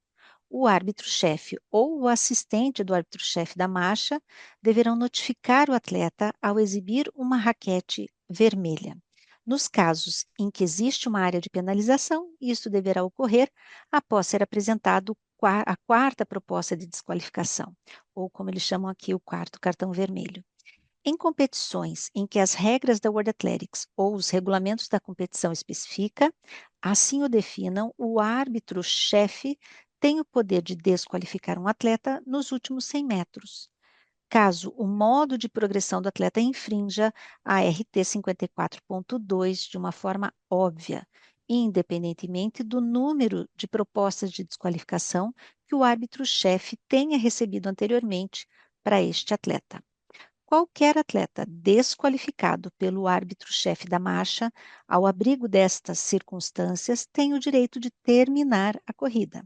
O árbitro-chefe ou o assistente do árbitro-chefe da marcha deverão notificar o atleta ao exibir uma raquete vermelha. Nos casos em que existe uma área de penalização, isso deverá ocorrer após ser apresentado a quarta proposta de desqualificação, ou como eles chamam aqui, o quarto cartão vermelho. Em competições em que as regras da World Athletics ou os regulamentos da competição especifica, assim o definam, o árbitro-chefe tem o poder de desqualificar um atleta nos últimos 100 metros, caso o modo de progressão do atleta infrinja a RT 54.2 de uma forma óbvia, independentemente do número de propostas de desqualificação que o árbitro-chefe tenha recebido anteriormente para este atleta. Qualquer atleta desqualificado pelo árbitro-chefe da marcha, ao abrigo destas circunstâncias, tem o direito de terminar a corrida.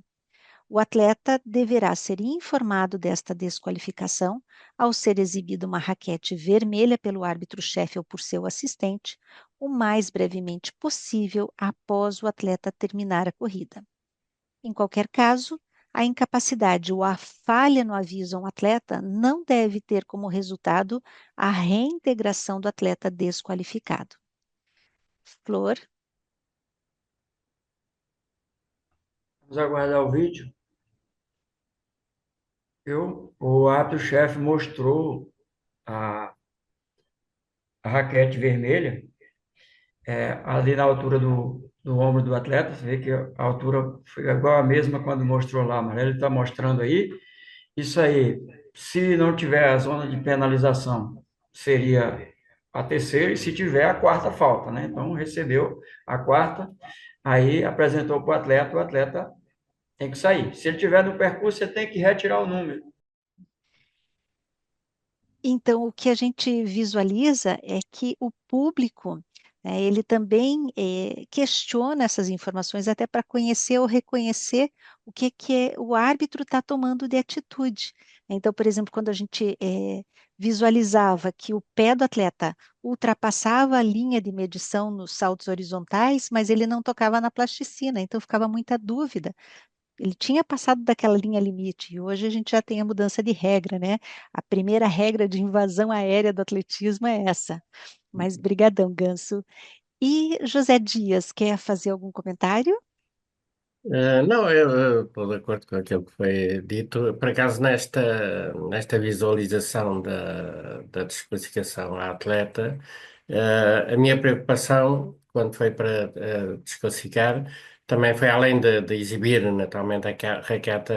O atleta deverá ser informado desta desqualificação ao ser exibida uma raquete vermelha pelo árbitro-chefe ou por seu assistente, o mais brevemente possível após o atleta terminar a corrida. Em qualquer caso, a incapacidade ou a falha no aviso a um atleta não deve ter como resultado a reintegração do atleta desqualificado. Flor, Vamos aguardar o vídeo. O árbitro-chefe mostrou a, a raquete vermelha ali na altura do ombro do atleta. Você vê que a altura foi igual a mesma quando mostrou lá, mas ele está mostrando aí. Isso aí, se não tiver a zona de penalização, seria a terceira, e se tiver, a quarta falta, né? Então, recebeu a quarta, aí apresentou para o atleta tem que sair. Se ele tiver no percurso, você tem que retirar o número. então o que a gente visualiza é que o público, ele também questiona essas informações até para conhecer ou reconhecer o que o árbitro está tomando de atitude. Então, por exemplo, quando a gente visualizava que o pé do atleta ultrapassava a linha de medição nos saltos horizontais, mas ele não tocava na plasticina, então ficava muita dúvida. Ele tinha passado daquela linha limite e hoje a gente já tem a mudança de regra, né? A primeira regra de invasão aérea do atletismo é essa. Mas brigadão, Ganso. E José Dias, quer fazer algum comentário? Não, eu estou de acordo com aquilo que foi dito. Por acaso, nesta visualização da desclassificação à atleta, a minha preocupação, quando foi para desclassificar, também foi além de exibir naturalmente a raquete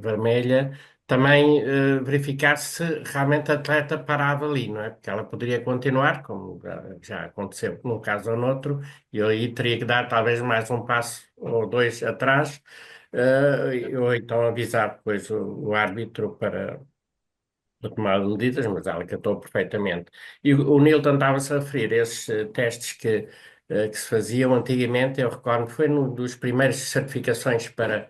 vermelha, também verificar se realmente a atleta parava ali, não é? Porque ela poderia continuar, como já aconteceu num caso ou noutro, e eu aí teria que dar talvez mais um passo ou dois atrás, ou então avisar depois o árbitro para tomar medidas, mas ela catou perfeitamente. E o Nilton estava-se a referir a esses testes que se faziam antigamente, eu recordo, foi num dos primeiros certificações para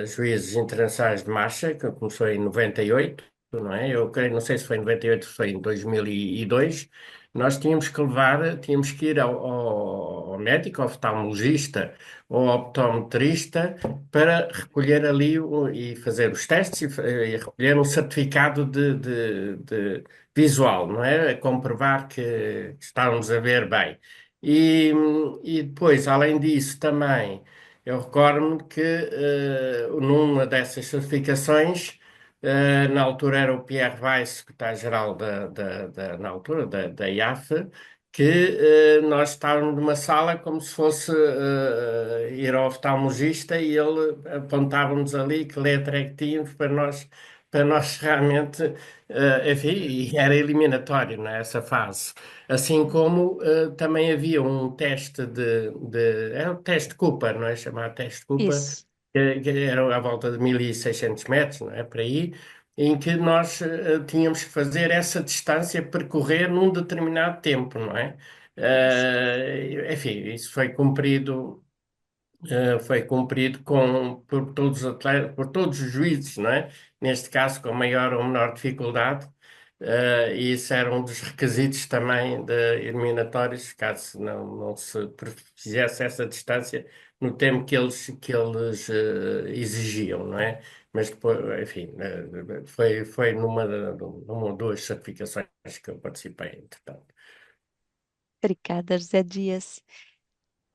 juízes internacionais de marcha, que começou em 98, não é? Eu creio, não sei se foi em 98 ou foi em 2002. Nós tínhamos que ir ao médico, ao oftalmologista ou ao optometrista para recolher ali e fazer os testes e recolher um certificado de visual, não é? A comprovar que estávamos a ver bem. E depois, além disso, também. Eu recordo-me que numa dessas certificações, na altura era o Pierre Weiss, secretário-geral na altura da IAF, que nós estávamos numa sala como se fosse ir ao oftalmologista e ele apontava-nos ali que letra é que tínhamos para nós realmente, enfim, e era eliminatório nessa fase. Assim como também havia um teste era o teste Cooper, não é? Chamado teste Cooper, Isso. que era à volta de 1600 metros, não é? Por aí, em que nós tínhamos que fazer essa distância, percorrer num determinado tempo, não é? Enfim, isso foi cumprido por todos os atletas, por todos os juízes, não é? Neste caso, com maior ou menor dificuldade. e isso era um dos requisitos também de eliminatórios, caso não se fizesse essa distância no tempo que eles exigiam, não é? Mas depois, enfim, foi numa ou duas certificações que eu participei, entretanto. Obrigada, José Dias.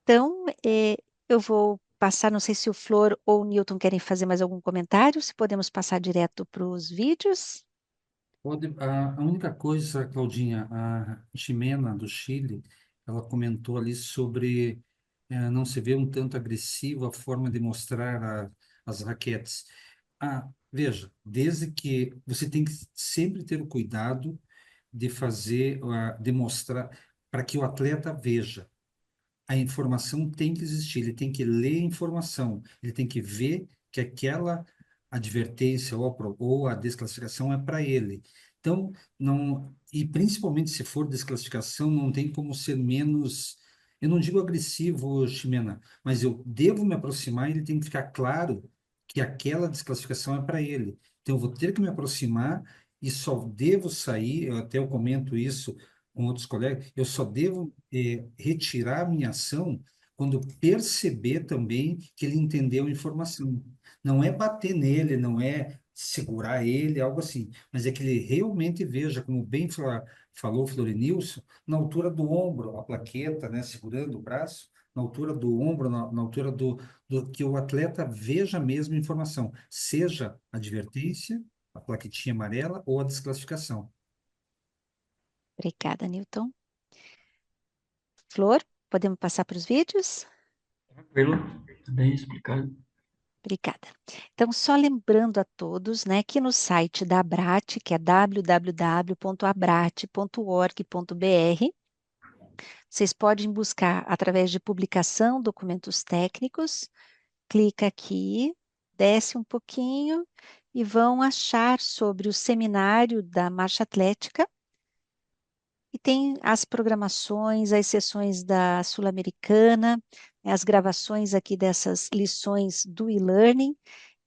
Então, eu vou passar, não sei se o Flor ou o Newton querem fazer mais algum comentário, se podemos passar direto para os vídeos. A única coisa, Claudinha, a Ximena do Chile, ela comentou ali sobre não se vê um tanto agressivo a forma de mostrar as raquetes. Veja, desde que você tem que sempre ter o cuidado de fazer, de mostrar, para que o atleta veja. A informação tem que existir, ele tem que ler a informação, ele tem que ver que aquela advertência ou a desclassificação é para ele. Então, não, e principalmente se for desclassificação, não tem como ser menos, eu não digo agressivo, Ximena, mas eu devo me aproximar e ele tem que ficar claro que aquela desclassificação é para ele. Então, eu vou ter que me aproximar e só devo sair, eu comento isso com outros colegas, eu só devo retirar a minha ação quando perceber também que ele entendeu a informação. Não é bater nele, não é segurar ele, algo assim, mas é que ele realmente veja, como bem falou Florenilson, na altura do ombro, a plaqueta, né, segurando o braço, na altura do ombro, na altura que o atleta veja mesmo a informação, seja a advertência, a plaquetinha amarela ou a desclassificação. Obrigada, Newton. Flor, podemos passar para os vídeos? Tranquilo, bem explicado. Obrigada. Então, só lembrando a todos, né, que no site da Abrat, que é www.abrat.org.br, vocês podem buscar através de publicação, documentos técnicos, clica aqui, desce um pouquinho e vão achar sobre o seminário da Marcha Atlética. E tem as programações, as sessões da Sul-Americana, as gravações aqui dessas lições do e-learning.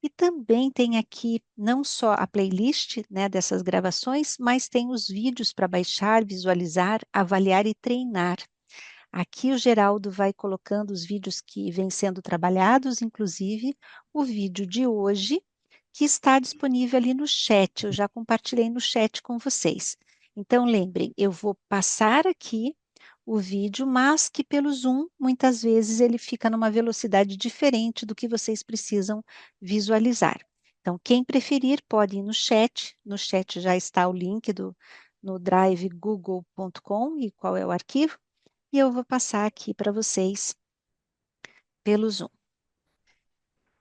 E também tem aqui não só a playlist, né, dessas gravações, mas tem os vídeos para baixar, visualizar, avaliar e treinar. Aqui o Geraldo vai colocando os vídeos que vêm sendo trabalhados, inclusive o vídeo de hoje, que está disponível ali no chat. Eu já compartilhei no chat com vocês. Então, lembrem, eu vou passar aqui o vídeo, mas que pelo Zoom, muitas vezes ele fica numa velocidade diferente do que vocês precisam visualizar. Então, quem preferir pode ir no chat já está o link no drive google.com e qual é o arquivo, e eu vou passar aqui para vocês pelo Zoom.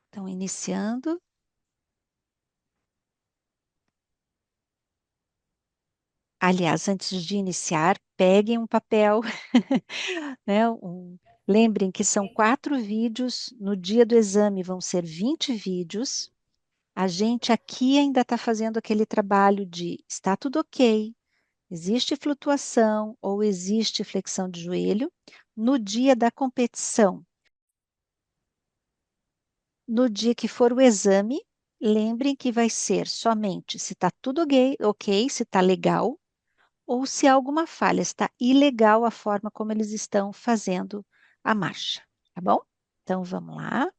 Então, iniciando. Aliás, antes de iniciar, peguem um papel, né? Lembrem que são 4 vídeos, no dia do exame vão ser 20 vídeos. A gente aqui ainda está fazendo aquele trabalho de está tudo ok, existe flutuação ou existe flexão de joelho. No dia da competição, no dia que for o exame, lembrem que vai ser somente se está tudo ok, se está legal, ou se há alguma falha, está ilegal a forma como eles estão fazendo a marcha, tá bom? Então vamos lá.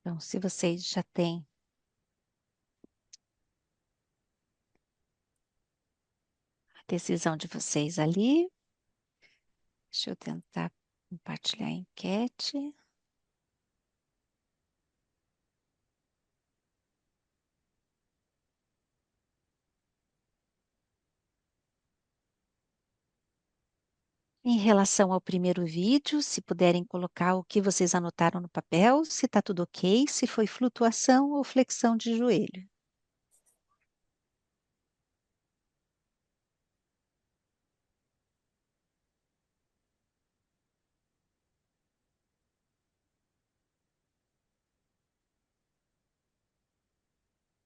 Então, se vocês já têm a decisão de vocês ali, deixa eu tentar compartilhar a enquete. Em relação ao primeiro vídeo, se puderem colocar o que vocês anotaram no papel, se está tudo ok, se foi flutuação ou flexão de joelho.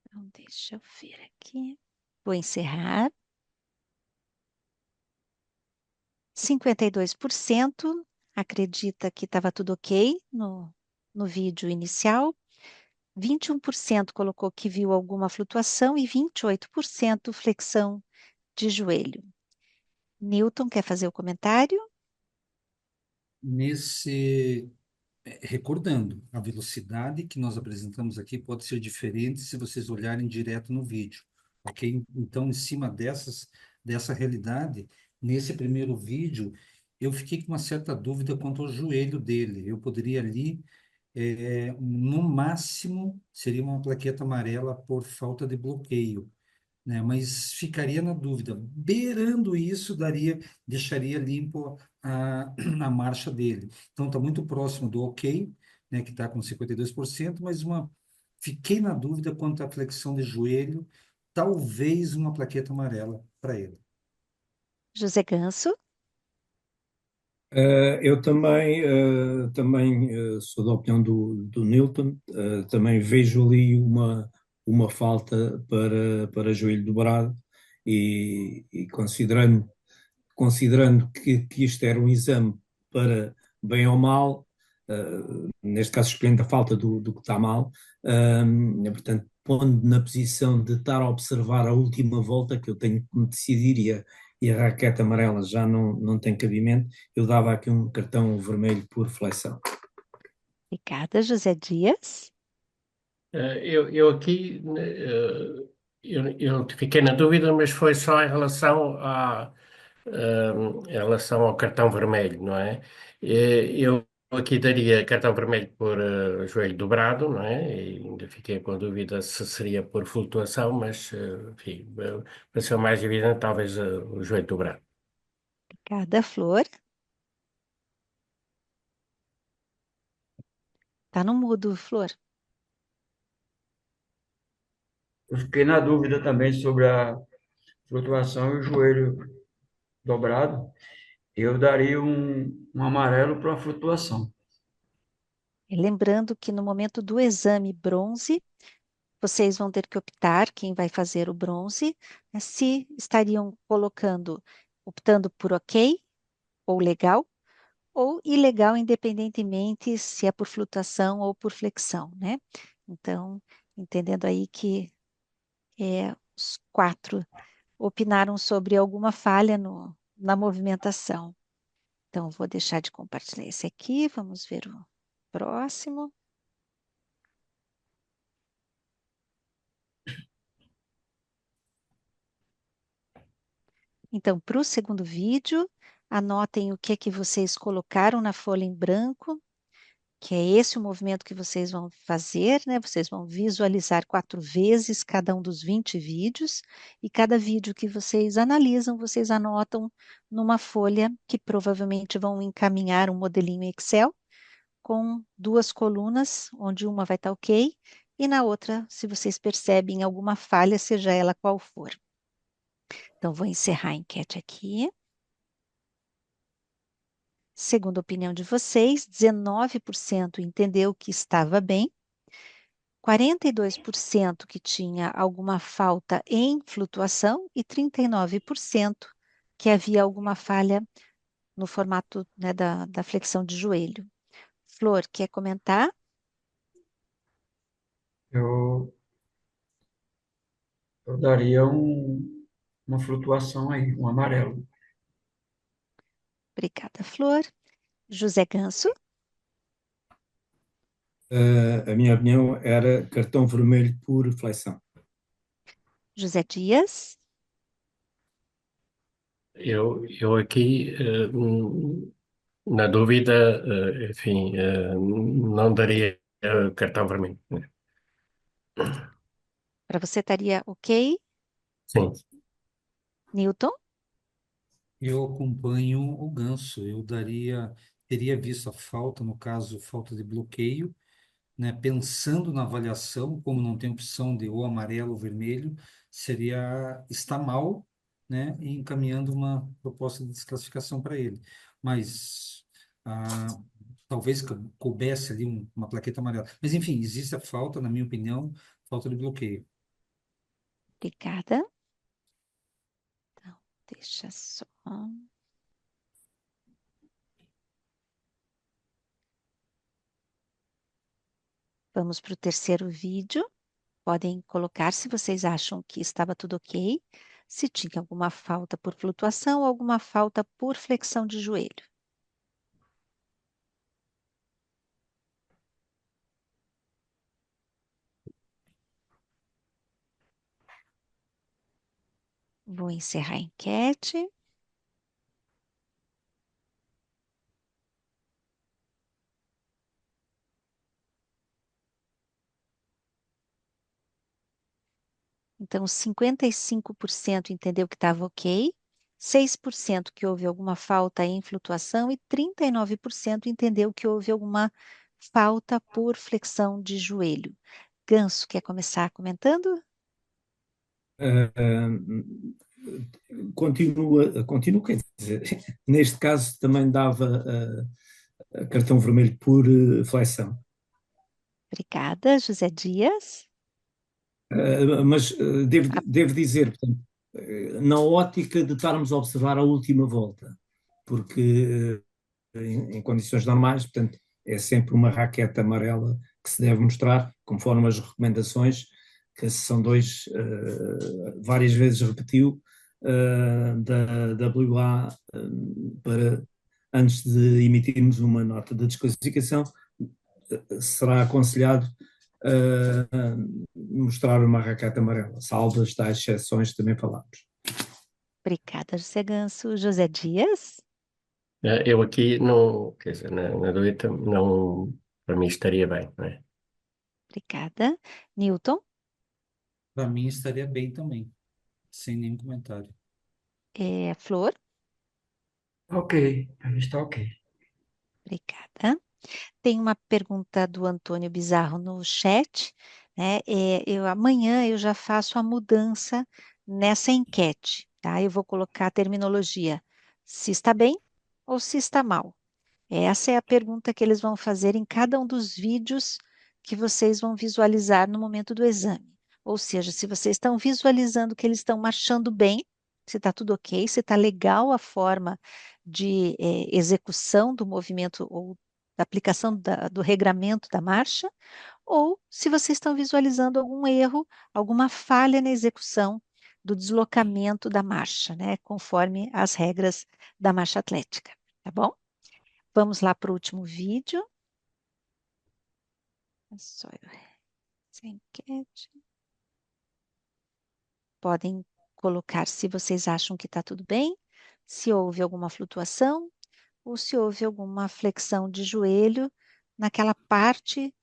Então, deixa eu ver aqui. Vou encerrar. 52% acredita que estava tudo ok no vídeo inicial. 21% colocou que viu alguma flutuação e 28% flexão de joelho. Newton, quer fazer o comentário? Nesse, recordando, a velocidade que nós apresentamos aqui pode ser diferente se vocês olharem direto no vídeo, ok? Então, em cima dessa realidade, nesse primeiro vídeo, eu fiquei com uma certa dúvida quanto ao joelho dele. Eu poderia ali, no máximo, seria uma plaqueta amarela por falta de bloqueio, né? Mas ficaria na dúvida. Beirando isso, deixaria limpo a marcha dele. Então está muito próximo do ok, né, que está com 52%, mas fiquei na dúvida quanto à flexão de joelho, talvez uma plaqueta amarela para ele. José Ganso? Eu também sou da opinião do Newton. Também vejo ali uma falta para joelho dobrado e considerando que isto era um exame para bem ou mal, neste caso escolhendo a falta do que está mal, portanto, pondo na posição de estar a observar a última volta, que eu tenho que me decidir e a raquete amarela já não tem cabimento, eu dava aqui um cartão vermelho por flexão. Obrigada, José Dias. Eu aqui, eu fiquei na dúvida, mas foi só em relação ao cartão vermelho, não é? Eu aqui daria cartão vermelho por joelho dobrado, não é? E ainda fiquei com a dúvida se seria por flutuação, mas, enfim, para ser o mais evidente, talvez o joelho dobrado. Obrigada, Flor. Tá no mudo, Flor. Eu fiquei na dúvida também sobre a flutuação e o joelho dobrado. Eu daria um amarelo para a flutuação. E lembrando que no momento do exame bronze, vocês vão ter que optar quem vai fazer o bronze, né, se estariam optando por ok ou legal, ou ilegal, independentemente se é por flutuação ou por flexão, né? Então, entendendo aí que os 4 opinaram sobre alguma falha na movimentação. Então, vou deixar de compartilhar esse aqui, vamos ver o próximo. Então, para o segundo vídeo, anotem o que é que vocês colocaram na folha em branco, que é esse o movimento que vocês vão fazer, né? Vocês vão visualizar 4 vezes cada um dos 20 vídeos, e cada vídeo que vocês analisam, vocês anotam numa folha que provavelmente vão encaminhar um modelinho Excel com 2 colunas, onde uma vai estar ok, e na outra, se vocês percebem alguma falha, seja ela qual for. Então, vou encerrar a enquete aqui. Segundo a opinião de vocês, 19% entendeu que estava bem, 42% que tinha alguma falta em flutuação e 39% que havia alguma falha no formato, né, da flexão de joelho. Flor, quer comentar? Eu, eu daria uma flutuação aí, um amarelo. Obrigada, Flor. José Ganso? A minha opinião era cartão vermelho por flexão. José Dias, Eu aqui, na dúvida, enfim, não daria cartão vermelho, né? para você estaria ok? Sim. Newton? Eu acompanho o Ganso. Teria visto a falta, no caso, falta de bloqueio, né? Pensando na avaliação, como não tem opção de ou amarelo ou vermelho, seria está mal, né? E encaminhando uma proposta de desclassificação para ele. Mas talvez coubesse ali uma plaqueta amarela. Mas enfim, existe a falta, na minha opinião, falta de bloqueio. Obrigada. Então, deixa só. Vamos para o terceiro vídeo. Podem colocar se vocês acham que estava tudo ok, se tinha alguma falta por flutuação ou alguma falta por flexão de joelho. Vou encerrar a enquete. Então, 55% entendeu que estava ok, 6% que houve alguma falta em flutuação e 39% entendeu que houve alguma falta por flexão de joelho. Ganso, quer começar comentando? Continua, quer dizer, neste caso também dava cartão vermelho por flexão. Obrigada, José Dias. Mas Ah, devo dizer, portanto, na ótica de estarmos a observar a última volta, porque em condições normais, portanto, é sempre uma raquete amarela que se deve mostrar, conforme as recomendações que a Seção 2 várias vezes repetiu, da WA, para antes de emitirmos uma nota de desclassificação, será aconselhado mostrar uma raquete amarela, salvo as tais exceções que também falámos. obrigada, José Ganso. José Dias? Eu aqui não, quer dizer, na dúvida, não, para mim estaria bem, não é? Obrigada. Newton? Para mim estaria bem também, sem nenhum comentário. Flor? Ok, para mim está ok. Obrigada. Tem uma pergunta do Antônio Bizarro no chat, né? Amanhã eu já faço a mudança nessa enquete, tá? Eu vou colocar a terminologia se está bem ou se está mal. Essa é a pergunta que eles vão fazer em cada um dos vídeos que vocês vão visualizar no momento do exame. Ou seja, se vocês estão visualizando que eles estão marchando bem, se está tudo ok, se está legal a forma de execução do movimento ou da aplicação do regramento da marcha, ou se vocês estão visualizando algum erro, alguma falha na execução do deslocamento da marcha, né, conforme as regras da marcha atlética, tá bom? Vamos lá para o último vídeo. É só eu essa enquete. Podem colocar se vocês acham que está tudo bem, se houve alguma flutuação ou se houve alguma flexão de joelho naquela parte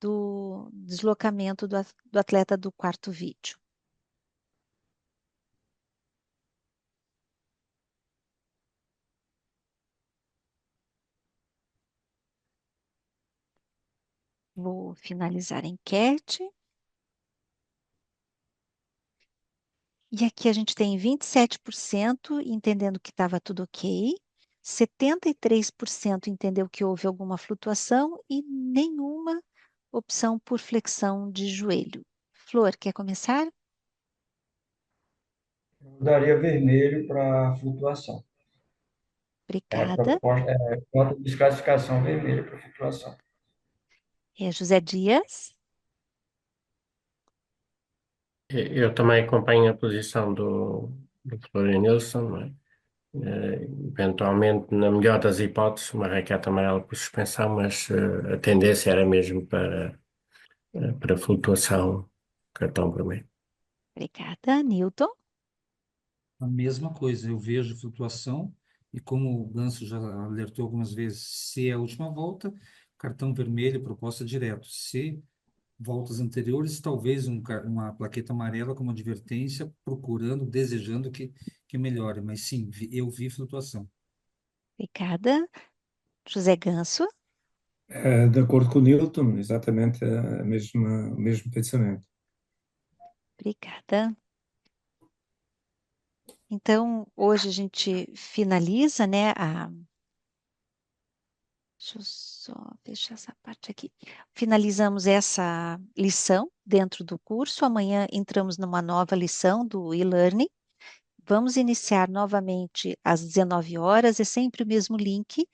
do deslocamento do atleta do quarto vídeo. Vou finalizar a enquete. E aqui a gente tem 27% entendendo que estava tudo ok, 73% entendeu que houve alguma flutuação e nenhuma opção por flexão de joelho. Flor, quer começar? Eu daria vermelho para flutuação. Obrigada. Nota de desclassificação vermelha para flutuação. José Dias? Eu também acompanho a posição do Florian Nilsson, não é? eventualmente, na melhor das hipóteses, uma raquete amarela por suspensão, mas a tendência era mesmo para flutuação, cartão vermelho. Obrigada. Newton? A mesma coisa, eu vejo flutuação, e como o Ganso já alertou algumas vezes, se é a última volta, cartão vermelho, proposta direto. Se voltas anteriores, talvez uma plaqueta amarela como advertência, procurando, desejando que melhore. Mas sim, eu vi flutuação. Obrigada. José Ganso? De acordo com o Newton, exatamente o mesmo pensamento. Obrigada. Então, hoje a gente finaliza, né, deixa eu só fechar essa parte aqui. Finalizamos essa lição dentro do curso. Amanhã entramos numa nova lição do e-learning. Vamos iniciar novamente às 19 horas, é sempre o mesmo link.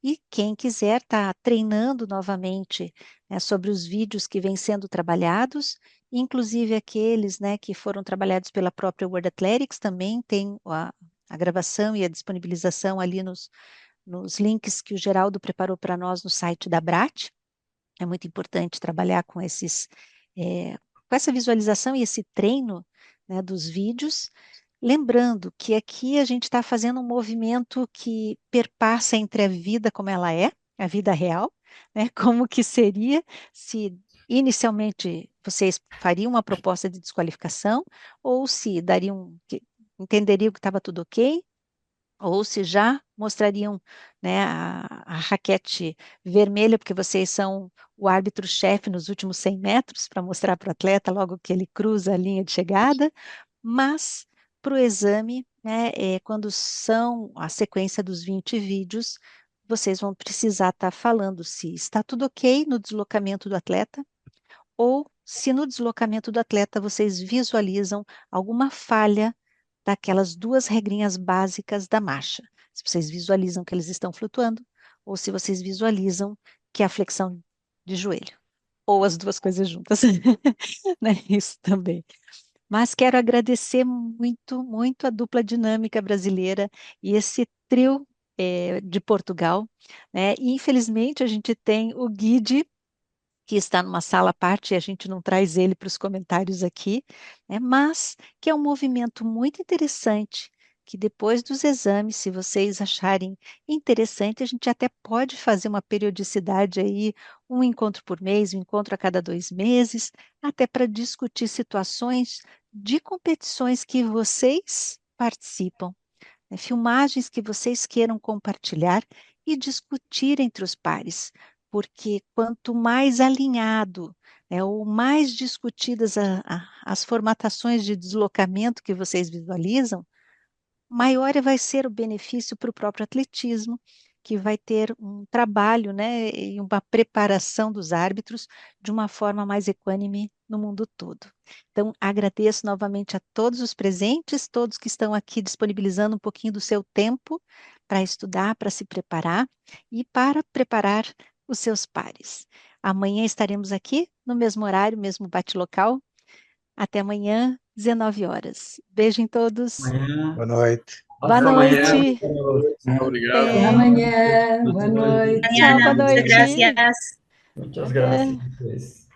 E quem quiser estar treinando novamente, né, sobre os vídeos que vêm sendo trabalhados, inclusive aqueles, né, que foram trabalhados pela própria World Athletics, também tem a gravação e a disponibilização ali nos links que o Geraldo preparou para nós no site da BRAT. É muito importante trabalhar com com essa visualização e esse treino, né, dos vídeos. Lembrando que aqui a gente está fazendo um movimento que perpassa entre a vida como ela é, a vida real, né, como que seria se inicialmente vocês fariam uma proposta de desqualificação, ou se entenderiam que estava tudo ok, ou se já mostrariam, né, a raquete vermelha, porque vocês são o árbitro-chefe nos últimos 100 metros, para mostrar para o atleta logo que ele cruza a linha de chegada, mas para o exame, né, quando são a sequência dos 20 vídeos, vocês vão precisar estar falando se está tudo ok no deslocamento do atleta, ou se no deslocamento do atleta vocês visualizam alguma falha daquelas duas regrinhas básicas da marcha. Se vocês visualizam que eles estão flutuando, ou se vocês visualizam que é a flexão de joelho, ou as duas coisas juntas, né? Isso também. Mas quero agradecer muito, muito a dupla dinâmica brasileira e esse trio de Portugal, né? E, infelizmente, a gente tem o Guide, que está numa sala à parte e a gente não traz ele para os comentários aqui, né? Mas que é um movimento muito interessante, que depois dos exames, se vocês acharem interessante, a gente até pode fazer uma periodicidade aí, um encontro por mês, um encontro a cada 2 meses, até para discutir situações de competições que vocês participam, né, filmagens que vocês queiram compartilhar e discutir entre os pares, porque quanto mais alinhado, né, ou mais discutidas as formatações de deslocamento que vocês visualizam, maior vai ser o benefício para o próprio atletismo, que vai ter um trabalho, né, e uma preparação dos árbitros de uma forma mais equânime no mundo todo. Então, agradeço novamente a todos os presentes, todos que estão aqui disponibilizando um pouquinho do seu tempo para estudar, para se preparar e para preparar os seus pares. Amanhã estaremos aqui no mesmo horário, mesmo bate-local. Até amanhã, 19 horas. Beijo em todos. Amanhã. Boa noite. Boa Hasta amanhã. noite. Obrigado. Até Até. amanhã. Boa noite. Tchau, boa Mañana, muchas noite. gracias. Muchas Nada. gracias.